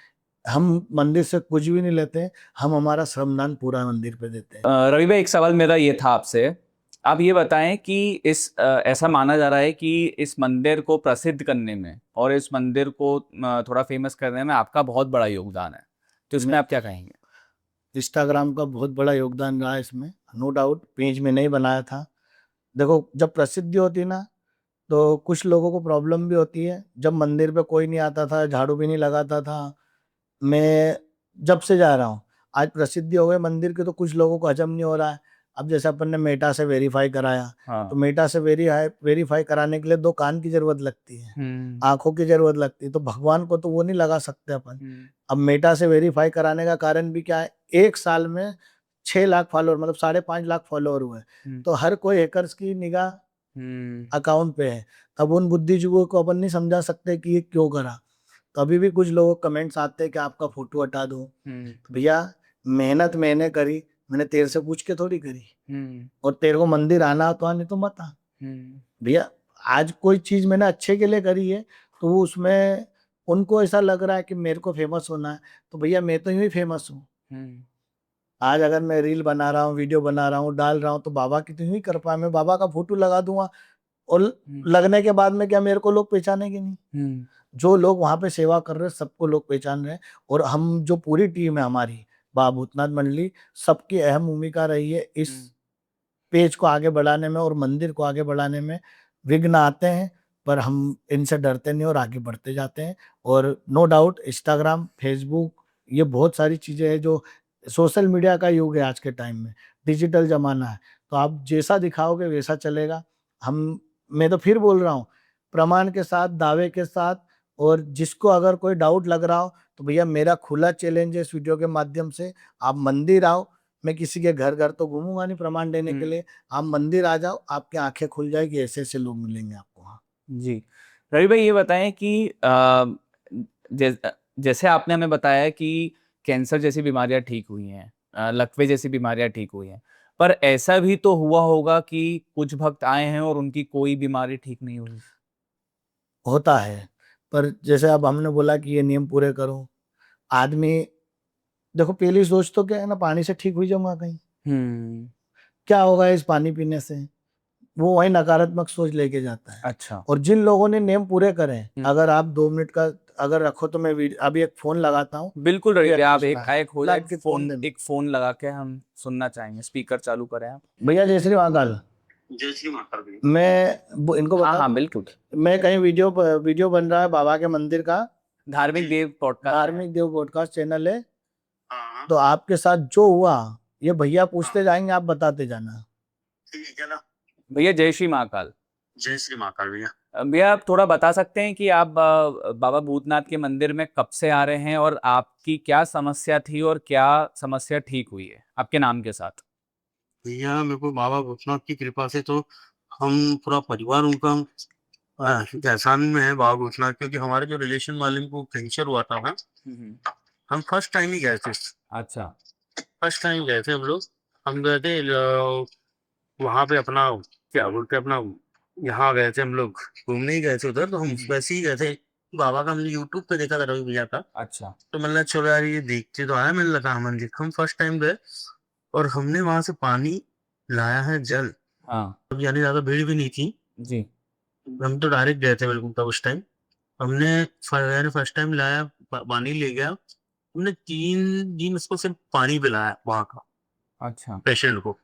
हम मंदिर से कुछ भी नहीं लेते, हम हमारा श्रमदान पूरा मंदिर पे देते हैं। रवि भाई एक सवाल मेरा ये था आपसे, आप ये बताएं कि ऐसा माना जा रहा है कि इस मंदिर को प्रसिद्ध करने में और इस मंदिर को थोड़ा फेमस करने में आपका बहुत बड़ा योगदान है, तो इसमें आप क्या कहेंगे? इंस्टाग्राम का बहुत बड़ा योगदान रहा है इसमें, नो डाउट। पेज में नहीं बनाया था। देखो, जब प्रसिद्धि होती ना तो कुछ लोगों को प्रॉब्लम भी होती है। जब मंदिर पे कोई नहीं आता था, झाड़ू भी नहीं लगाता था, मैं जब से जा रहा हूँ, आज प्रसिद्धि हो गई मंदिर की तो कुछ लोगों को हजम नहीं हो रहा है। अब जैसे अपन ने मेटा से वेरीफाई कराया, तो मेटा से वेरीफाई कराने के लिए 2 कान की जरूरत लगती है, आंखों की जरूरत लगती है, तो भगवान को तो वो नहीं लगा सकते अपन। अब मेटा से वेरीफाई कराने का कारण भी क्या है, 1 साल में 6 लाख फॉलोअर, मतलब 5.5 लाख फॉलोअर हुए, तो हर कोई हैकर्स की निगाह अकाउंट पे है। अब उन बुद्धिजीवियों को अपन नहीं समझा सकते कि ये क्यों करा। तो अभी भी कुछ लोगों के कमेंट्स आते हैं कि आपका फोटो हटा दो। तो भैया मेहनत मैंने करी, मैंने तेरे से पूछ के थोड़ी करी। और तेरे को मंदिर आना तो आने तो मत आ। भैया आज कोई चीज मैंने अच्छे के लिए करी है, तो वो उसमें उनको ऐसा लग रहा है कि मेरे को फेमस होना है, तो भैया मैं तो यूं ही फेमस हूँ। आज अगर मैं रील बना रहा हूँ, वीडियो बना रहा हूँ, डाल रहा हूँ, तो बाबा की तो यूं ही कर पाया। मैं बाबा का फोटो लगा दूंगा और लगने के बाद में क्या मेरे को लोग पहचानेंगे नहीं? जो लोग वहां पे सेवा कर रहे हैं सबको लोग पहचान रहे हैं। और हम जो पूरी टीम है हमारी बाबा भूतनाथ मंडली, सबकी अहम भूमिका रही है इस पेज को आगे बढ़ाने में और मंदिर को आगे बढ़ाने में। विघ्न आते हैं पर हम इनसे डरते नहीं और आगे बढ़ते जाते हैं। और नो डाउट इंस्टाग्राम, फेसबुक, ये बहुत सारी चीजें हैं जो सोशल मीडिया का युग है आज के टाइम में, डिजिटल जमाना है। तो आप जैसा दिखाओगे वैसा चलेगा। हम मैं तो फिर बोल रहा हूँ, प्रमाण के साथ, दावे के साथ। और जिसको अगर कोई डाउट लग रहा हो तो भैया मेरा खुला चैलेंज है इस वीडियो के माध्यम से, आप मंदिर आओ। मैं किसी के घर घर तो घूमूंगा नहीं प्रमाण देने के लिए। आप मंदिर आ जाओ, आपकी आंखें खुल जाएगी, ऐसे ऐसे लोग मिलेंगे आपको वहाँ। जी। रवि भाई ये बताएं कि जैसे आपने हमें बताया कि कैंसर जैसी बीमारियां ठीक हुई हैं, लकवे जैसी बीमारियां ठीक हुई हैं, पर ऐसा भी तो हुआ होगा कि कुछ भक्त आए हैं और उनकी कोई बीमारी ठीक नहीं हुई। होता है, पर जैसे अब हमने बोला कि ये नियम पूरे करो। आदमी देखो, पहली सोच तो क्या है ना, पानी से ठीक हुई जाऊंगा कहीं, क्या होगा इस पानी पीने से, वो वही नकारात्मक सोच लेके जाता है। अच्छा। और जिन लोगों ने नियम पूरे करे हैं, अगर आप 2 मिनट का अगर रखो तो मैं अभी एक फोन लगाता हूँ। बिल्कुल रवि भाई, आप कृष्णा, एक हो ला जाए के फोन दे। एक फोन लगा के हम सुनना चाहेंगे, स्पीकर चालू करें आप। भैया जय श्री महाकाल। जय श्री महाकाल भैया। इनको हाँ बता हाँ दूं, बिल्कुल। मैं कहीं वीडियो बन रहा है बाबा के मंदिर का, धार्मिक देव पॉडकास्ट। धार्मिक देव पॉडकास्ट चैनल है। हाँ तो आपके साथ जो हुआ ये भैया पूछते जाएंगे, आप बताते जाना। ठीक है ना। भैया जय श्री महाकाल। जय श्री महाकाल भैया। भैया आप थोड़ा बता सकते हैं कि आप बाबा भूतनाथ के मंदिर में कब से आ रहे हैं और आपकी क्या समस्या थी और क्या समस्या ठीक हुई है आपके नाम के साथ। भैया मेरे को बाबा भूतनाथ की कृपा से तो हम पूरा परिवार उनका एहसान में है बाबा भूतनाथ, क्योंकि हमारे जो रिलेशन वाले को कैंसर हुआ था ना, हम फर्स्ट टाइम ही गए थे। अच्छा। फर्स्ट टाइम गए थे हम लोग। हम गए थे वहां पे अपना क्या बोलते हैं, अपना यहाँ गए थे हम लोग, घूमने ही गए थे उधर। तो हम वैसे ही गए थे, बाबा का हमने यूट्यूब पे देखा था रवि भैया का। अच्छा। तो मतलब चलो यार ये देखते तो आया, मैंने लगा मंदिर। हम फर्स्ट टाइम गए और हमने वहां से पानी लाया है, जल। हाँ। अब यानी ज्यादा भीड़ भी नहीं थी, जी। हम तो डायरेक्ट गए थे बिल्कुल तब उस टाइम। हमने फर्स्ट टाइम लाया, पानी ले गया। हमने 3 दिन उसको सिर्फ पानी पिलाया वहां का अच्छा। पेशेंट को।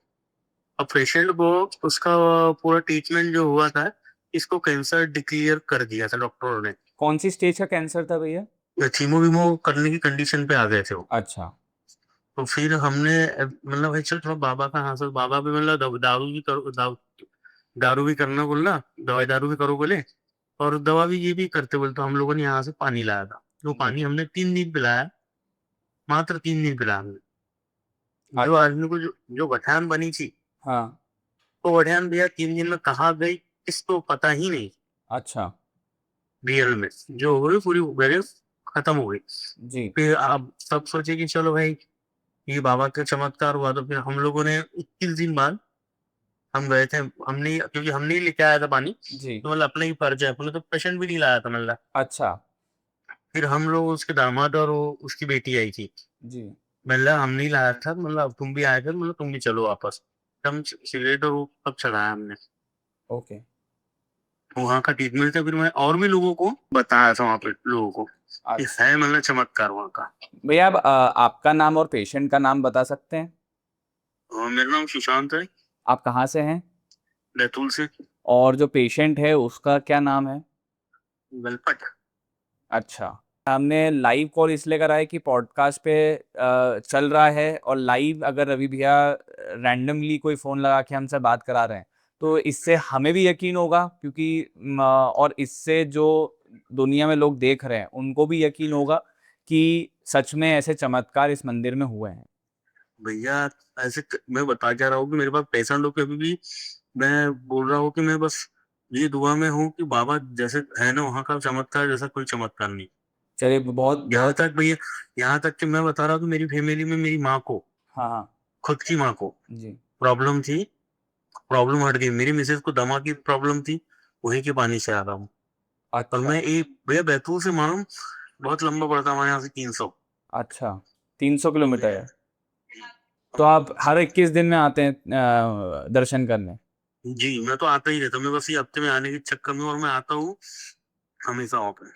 अब पेशेंट को उसका पूरा ट्रीटमेंट जो हुआ था, इसको कैंसर डिक्लेयर कर दिया था डॉक्टरों ने। कौन सी स्टेज का कैंसर था भैया। कीमो वीमो करने की कंडीशन पे आ गए थे वो। अच्छा। तो फिर हमने मतलब भाई चल थोड़ा बाबा का हासिल, बाबा भी मतलब दारू भी करो, दारू भी करना बोलना, दवाई दारू भी करो बोले, और दवा भी ये भी करते बोले। तो हम लोगों ने यहाँ से पानी लाया था, तो पानी हमने 3 दिन पिलाया, मात्र 3 दिन पिलाया हमने। जो आदमी को जो गठान बनी थी, हाँ। वो गठान भैया 3 दिन में कहाँ गई इसको पता ही नहीं। अच्छा। रियल में जो हो गई पूरी वैल्यू खत्म हो गई। जी। फिर आप सब सोचे कि चलो भाई ये बाबा का चमत्कार हुआ। तो फिर हम लोगों ने 21 दिन बाद हम गए थे। हमने, क्योंकि हमने ही लेके आया था पानी, जी। तो मतलब अपना ही फर्ज है, अपने तो पेशेंट भी नहीं लाया था मतलब। अच्छा। फिर हम लोग, उसके दामाद और उसकी बेटी आई थी, जी। मतलब हम नहीं लाया था, मतलब तुम भी आए थे, मतलब तुम भी चलो वापस। हम सिगरेट और वो सब चढ़ाया हमने। ओके। वहाँ का ट्रीटमेंट था। फिर मैं और भी लोगों को बताया था वहाँ पे लोगों को कि अच्छा। है मतलब चमत्कार वहाँ का। भैया आप आपका नाम और पेशेंट का नाम बता सकते हैं। और मेरा नाम सुशांत है, आप कहाँ से हैं बैतूल से। और जो पेशेंट है उसका क्या नाम है। गलपट। अच्छा। हमने लाइव कॉल इसलिए करा है कि पॉडकास्ट पे चल रहा है और लाइव अगर रवि भैया रैंडमली कोई फ़ोन लगा के हमसे बात करा रहे हैं तो इससे हमें भी यकीन होगा, क्योंकि और इससे जो दुनिया में लोग देख रहे हैं उनको भी यकीन होगा कि सच में ऐसे चमत्कार इस मंदिर में हुए हैं। भैया ऐसे मैं बता क्या रहा हूँ कि मेरे पास पेशेंट लोग के अभी भी, मैं बोल रहा हूँ कि मैं बस ये दुआ में हूँ कि बाबा जैसे है ना वहाँ का चमत्कार, जैसा कोई चमत्कार नहीं। चलिए बहुत यहाँ तक भैया, यहाँ तक कि मैं बता रहा हूँ, मेरी फैमिली में मेरी माँ को, हाँ हाँ खुद की माँ को जी प्रॉब्लम थी। प्रॉब्लम हट गई। मेरी मिसेज को दमा की प्रॉब्लम थी, वहीं के पानी से आ रहा हूँ। और अच्छा मैं एक भैया बैतूल से मालूम बहुत लंबा पड़ता है हमारे यहाँ से 300। अच्छा 300 किलोमीटर है तो आप हर 21 दिन में आते हैं दर्शन करने जी, मैं तो आता ही रहता हूँ। मैं बस ये हफ्ते में आने के चक्कर में, और मैं आता हूँ हमेशा वहाँ पे।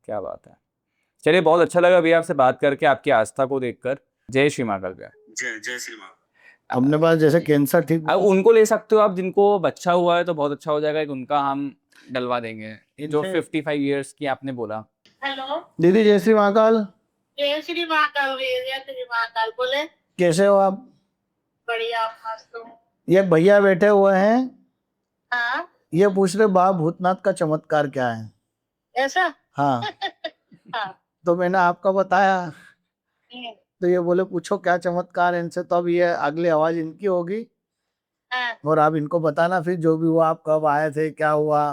क्या बात है चलिए बहुत अच्छा लगा भैया आपसे बात करके आपकी आस्था को देखकर जय श्री महाकाल भैया जय जय श्री राम। अपने पास जैसे कैंसर ठीक अब उनको ले सकते हो आप जिनको बच्चा हुआ है तो बहुत अच्छा हो जाएगा एक उनका हम डलवा देंगे जो इनसे 55 इयर्स की आपने बोला हेलो, दीदी जय श्री महाकाल, जय श्री महाकाल भैया, जय श्री महाकाल। बोले, कैसे हो आप? बढ़िया, आप मस्त हो? ये भैया बैठे हुए हैं, हाँ, ये पूछ रहे बाबा भूतनाथ का चमत्कार क्या है। ऐसा? हाँ, हाँ। तो मैंने आपका बताया, हम्म, तो ये बोले पूछो क्या चमत्कार है इनसे, तो अब ये अगली आवाज इनकी होगी हाँ, और आप इनको बताना फिर जो भी हुआ, आप कब आए थे, क्या हुआ।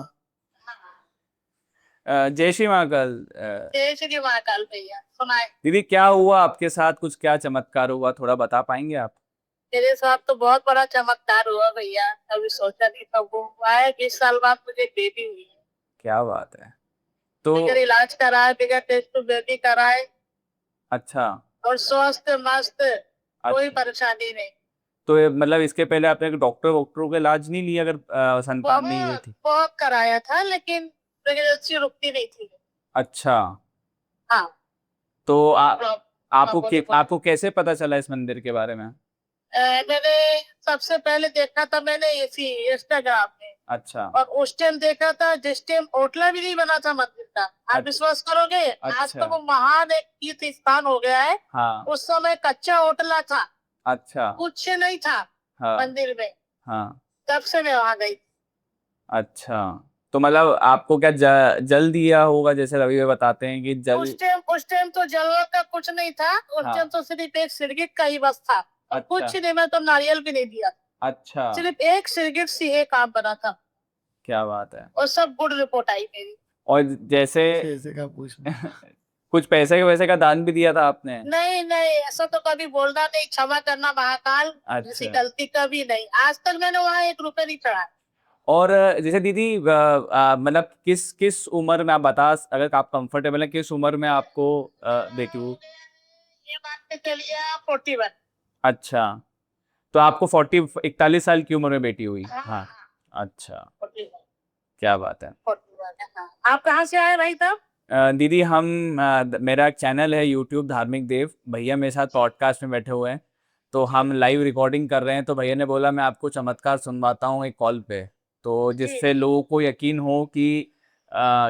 जय श्री महाकाल जय श्री महाकाल भैया, सुनाए। दीदी क्या हुआ आपके साथ कुछ क्या चमत्कार हुआ थोड़ा बता पाएंगे आप मेरे साथ तो बहुत बड़ा चमत्कार हुआ भैया, अभी सोचा नहीं था। वो हुआ है कि इस साल बाद मुझे बेबी हुई है। क्या बात है तो बगैर इलाज कराए, बगैर टेस्ट टू बेबी कराए, अच्छा और स्वस्थ मस्त, कोई अच्छा परेशानी नहीं। तो ये मतलब इसके पहले आपने डॉक्टरों का इलाज नहीं लिया अगर संतान नहीं हुई बहुत थी बहुत कराया था, लेकिन प्रेगनेंसी रुकती नहीं थी। अच्छा हाँ। तो हाँ, बोले, बोले। आपको कैसे पता चला इस मंदिर के बारे में मैंने सबसे पहले देखा था, मैंने इसी इंस्टाग्राम में, अच्छा और उस टाइम देखा था जिस टाइम ओटला भी नहीं बना था मंदिर का। आप अच्छा विश्वास करोगे, आज अच्छा तो वो महान एक तीर्थ स्थान हो गया है। हाँ उस समय कच्चा ओटला था, अच्छा कुछ नहीं था हाँ मंदिर में। हाँ तब से मैं वहां गई। अच्छा तो मतलब आपको क्या जल दिया होगा जैसे रवि भाई बताते हैं कि जल उस टाइम तो जलवा का कुछ नहीं था। उस हाँ टाइम तो सिर्फ एक सिरगिट का ही बस था, और अच्छा कुछ नहीं। मैं तो नारियल भी नहीं दिया, अच्छा सिर्फ एक सिरगिट से ये काम बना था, क्या बात है और सब गुड रिपोर्ट आई मेरी। और जैसे ऐसे का पूछ कुछ पैसे के वैसे का दान भी दिया था आपने नहीं नहीं, ऐसा तो कभी बोलना नहीं, क्षमा करना महाकाल। ऐसी अच्छा गलती कभी नहीं, आज तक मैंने वहां 1 रुपए नहीं चढ़ाया। और जैसे दीदी मतलब किस किस उम्र में आप बता अगर आप कंफर्टेबल हैं किस उम्र में आपको बेटी हुई ये मान के चलिए 41। अच्छा तो आपको 41 साल की उम्र में बेटी हुई हाँ, हाँ अच्छा 41, क्या बात है 41, हाँ। आप कहाँ से आए भाई साहब? दीदी हम मेरा एक चैनल है यूट्यूब धार्मिक देव भैया मेरे साथ पॉडकास्ट में बैठे हुए हैं तो हम लाइव रिकॉर्डिंग कर रहे हैं तो भैया ने बोला मैं आपको चमत्कार सुनवाता हूँ एक कॉल पे तो जी, जिससे लोगों को यकीन हो कि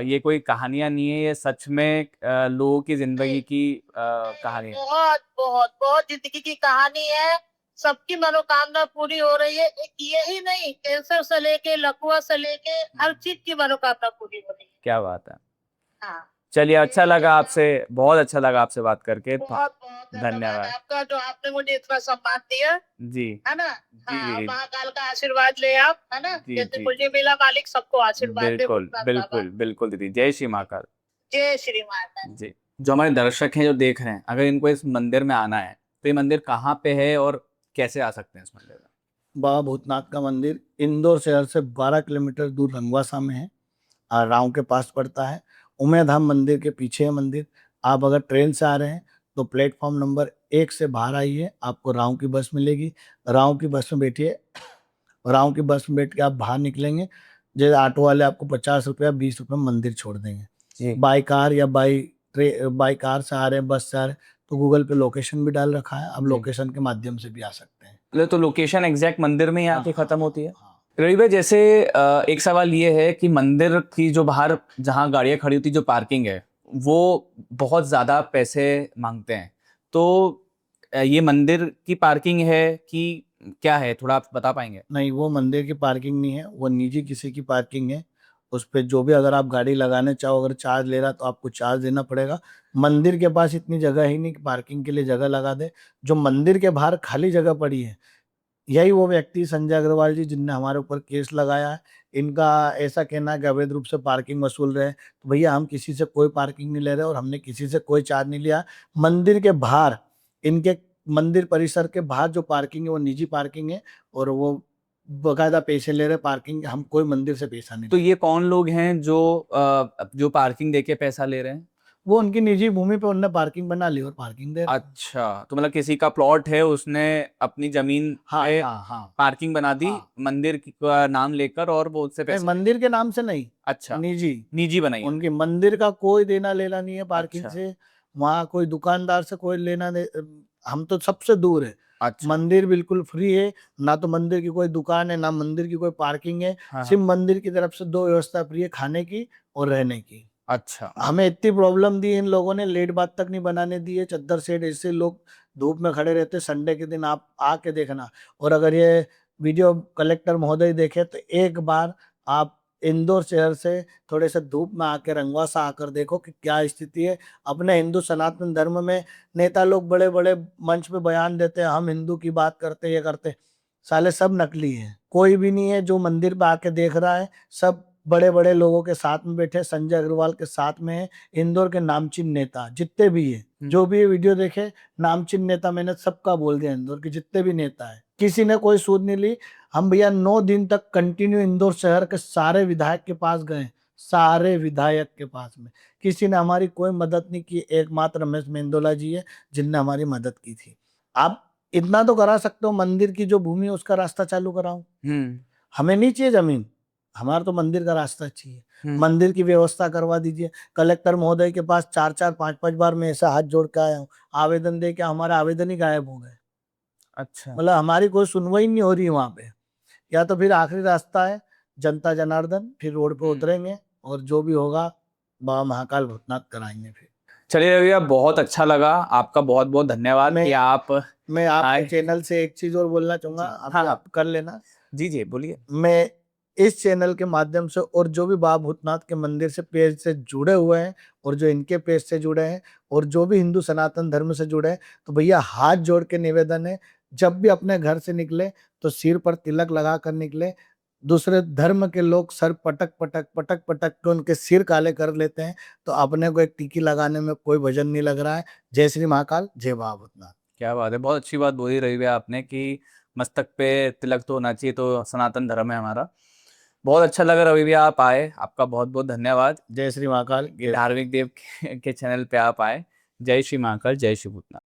ये कोई कहानियां नहीं है ये सच में लोगों की जिंदगी जी। की कहानी है बहुत बहुत बहुत जिंदगी की कहानी है। सबकी मनोकामना पूरी हो रही है। एक यही नहीं, कैंसर से लेके लकवा से लेके हर चीज की मनोकामना पूरी हो रही है। क्या बात है हाँ। चलिए अच्छा लगा आपसे बहुत अच्छा लगा आपसे बात करके बहुत बहुत धन्यवाद धन्यवाद आपका, जो आपने मुझे इतना सम्मान दिया, जी है ना। जी हाँ, जी महाकाल का आशीर्वाद ले आप, है ना, जी जैसे जी मुझे मिला, मालिक सबको आशीर्वाद दे बिल्कुल भूतनाथ बाबा। बिल्कुल बिल्कुल दीदी जय श्री महाकाल जय श्री माता। जी जो हमारे दर्शक हैं जो देख रहे हैं अगर इनको इस मंदिर में आना है तो ये मंदिर कहाँ पे है और कैसे आ सकते हैं इस मंदिर में बाबा भूतनाथ का मंदिर इंदौर शहर से 12 किलोमीटर दूर रंगवासा में है और राव के पास पड़ता है। उमेधाम मंदिर के पीछे है मंदिर। आप अगर ट्रेन से आ रहे हैं तो प्लेटफॉर्म नंबर 1 से बाहर आइए, आपको राव की बस मिलेगी। राव की बस में बैठिए, राव की बस में बैठ के आप बाहर निकलेंगे, जैसे ऑटो वाले आपको 50 रुपया 20 रुपये मंदिर छोड़ देंगे। जी बाई कार या बाई कार से आ रहे हैं, बस से आ रहे हैं, तो गूगल पे लोकेशन भी डाल रखा है, आप जी लोकेशन के माध्यम से भी आ सकते हैं। तो लोकेशन एग्जैक्ट मंदिर में ही आके हाँ, खत्म होती है हाँ। रवि भाई जैसे एक सवाल ये है कि मंदिर की जो बाहर जहाँ गाड़ियाँ खड़ी होती जो पार्किंग है वो बहुत ज़्यादा पैसे मांगते हैं तो ये मंदिर की पार्किंग है कि क्या है थोड़ा आप बता पाएंगे नहीं, वो मंदिर की पार्किंग नहीं है, वो निजी किसी की पार्किंग है। उस पे जो भी अगर आप गाड़ी लगाने चाहो, अगर चार्ज ले रहा तो आपको चार्ज देना पड़ेगा। मंदिर के पास इतनी जगह ही नहीं कि पार्किंग के लिए जगह लगा दे। जो मंदिर के बाहर खाली जगह पड़ी है, यही वो व्यक्ति संजय अग्रवाल जी जिनने हमारे ऊपर केस लगाया है। इनका ऐसा कहना है कि अवैध रूप से पार्किंग वसूल रहे हैं। तो भैया हम किसी से कोई पार्किंग नहीं ले रहे और हमने किसी से कोई चार्ज नहीं लिया। मंदिर के बाहर, इनके मंदिर परिसर के बाहर जो पार्किंग है वो निजी पार्किंग है और वो बकायदा पैसे ले रहे पार्किंग। हम कोई मंदिर से पैसा नहीं तो ले ये कौन लोग हैं जो पार्किंग देके पैसा ले रहे हैं? वो उनकी निजी भूमि पे उनने पार्किंग बना ली और पार्किंग दे रहे हैं। अच्छा, तो मतलब किसी का प्लॉट है, उसने अपनी जमीन हाँ पे हाँ पार्किंग बना दी हाँ। मंदिर का नाम लेकर और वो उससे नहीं, पैसे। मंदिर के नाम से नहीं, अच्छा, निजी। निजी बनाई है। उनके मंदिर का कोई देना लेना नहीं है पार्किंग अच्छा। से। वहाँ कोई दुकानदार से कोई लेना दे, हम तो सबसे दूर है। अच्छा। मंदिर बिल्कुल फ्री है, ना तो मंदिर की कोई दुकान है ना मंदिर की कोई पार्किंग है। हाँ, सिर्फ मंदिर की तरफ से 2 व्यवस्था फ्री है, खाने की और रहने की। अच्छा। हमें इतनी प्रॉब्लम दी इन लोगों ने, लेट बात तक नहीं बनाने दी है। चद्दर सेट ऐसे लोग धूप में खड़े रहते, संडे के दिन आप आके देखना। और अगर ये वीडियो कलेक्टर महोदय देखे तो एक बार आप इंदौर शहर से थोड़े से धूप में आके रंगवासा आकर देखो कि क्या स्थिति है। अपने हिंदू सनातन धर्म में नेता लोग बड़े बड़े मंच पे बयान देते हैं, हम हिंदू की बात करते ये करते, साले सब नकली है। कोई भी नहीं है जो मंदिर पे आके देख रहा है। सब बड़े बड़े लोगों के साथ में बैठे, संजय अग्रवाल के साथ में है। इंदौर के नामचीन नेता जितने भी है, जो भी ये वीडियो देखे, नामचीन नेता मैंने सबका बोल दिया। इंदौर के जितने भी नेता है, किसी ने कोई सूद नहीं ली। हम भैया 9 दिन तक कंटिन्यू इंदौर शहर के सारे विधायक के पास गए, सारे विधायक के पास में किसी ने हमारी कोई मदद नहीं की। एकमात्र रमेश मेंदोला जी है जिनने हमारी मदद की थी। आप इतना तो करा सकते हो, मंदिर की जो भूमि है उसका रास्ता चालू कराओ। हमें नहीं चाहिए जमीन, हमारा तो मंदिर का रास्ता चाहिए। मंदिर की व्यवस्था करवा दीजिए। कलेक्टर महोदय के पास 4-4 5-5 बार मैं ऐसा हाथ जोड़ के आया हूँ, आवेदन दे के हमारे आवेदन ही गायब हो गए। अच्छा। मतलब हमारी कोई सुनवाई नहीं हो रही वहां पे। या तो फिर आखिरी रास्ता है जनता जनार्दन, फिर रोड पे उतरेंगे और जो भी होगा बाबा महाकाल भूतनाथ कराएंगे। फिर चलिए भैया, बहुत अच्छा लगा, आपका बहुत बहुत धन्यवाद कि आप मैं आपके आए। चैनल से एक चीज और बोलना चाहूंगा, हाँ। आप कर लेना। जी जी, बोलिए। मैं इस चैनल के माध्यम से और जो भी बाबा भूतनाथ के मंदिर से पेज से जुड़े हुए हैं और जो इनके पेज से जुड़े हैं और जो भी हिंदू सनातन धर्म से जुड़े हैं, तो भैया हाथ जोड़ के निवेदन है, जब भी अपने घर से निकले तो सिर पर तिलक लगा कर निकले। दूसरे धर्म के लोग सर पटक पटक पटक पटक के उनके सिर काले कर लेते हैं, तो अपने को एक टीकी लगाने में कोई वजन नहीं लग रहा है। जय श्री महाकाल, जय बाबा भूतनाथ। क्या बात है, बहुत अच्छी बात बोली रही भैया आपने कि मस्तक पे तिलक तो होना चाहिए, तो सनातन धर्म है हमारा। बहुत अच्छा लगा रवि भैया आप आए, आपका बहुत बहुत धन्यवाद। जय श्री महाकाल। धार्मिक देव के चैनल पे आप आए। जय श्री महाकाल, जय श्री भूतनाथ।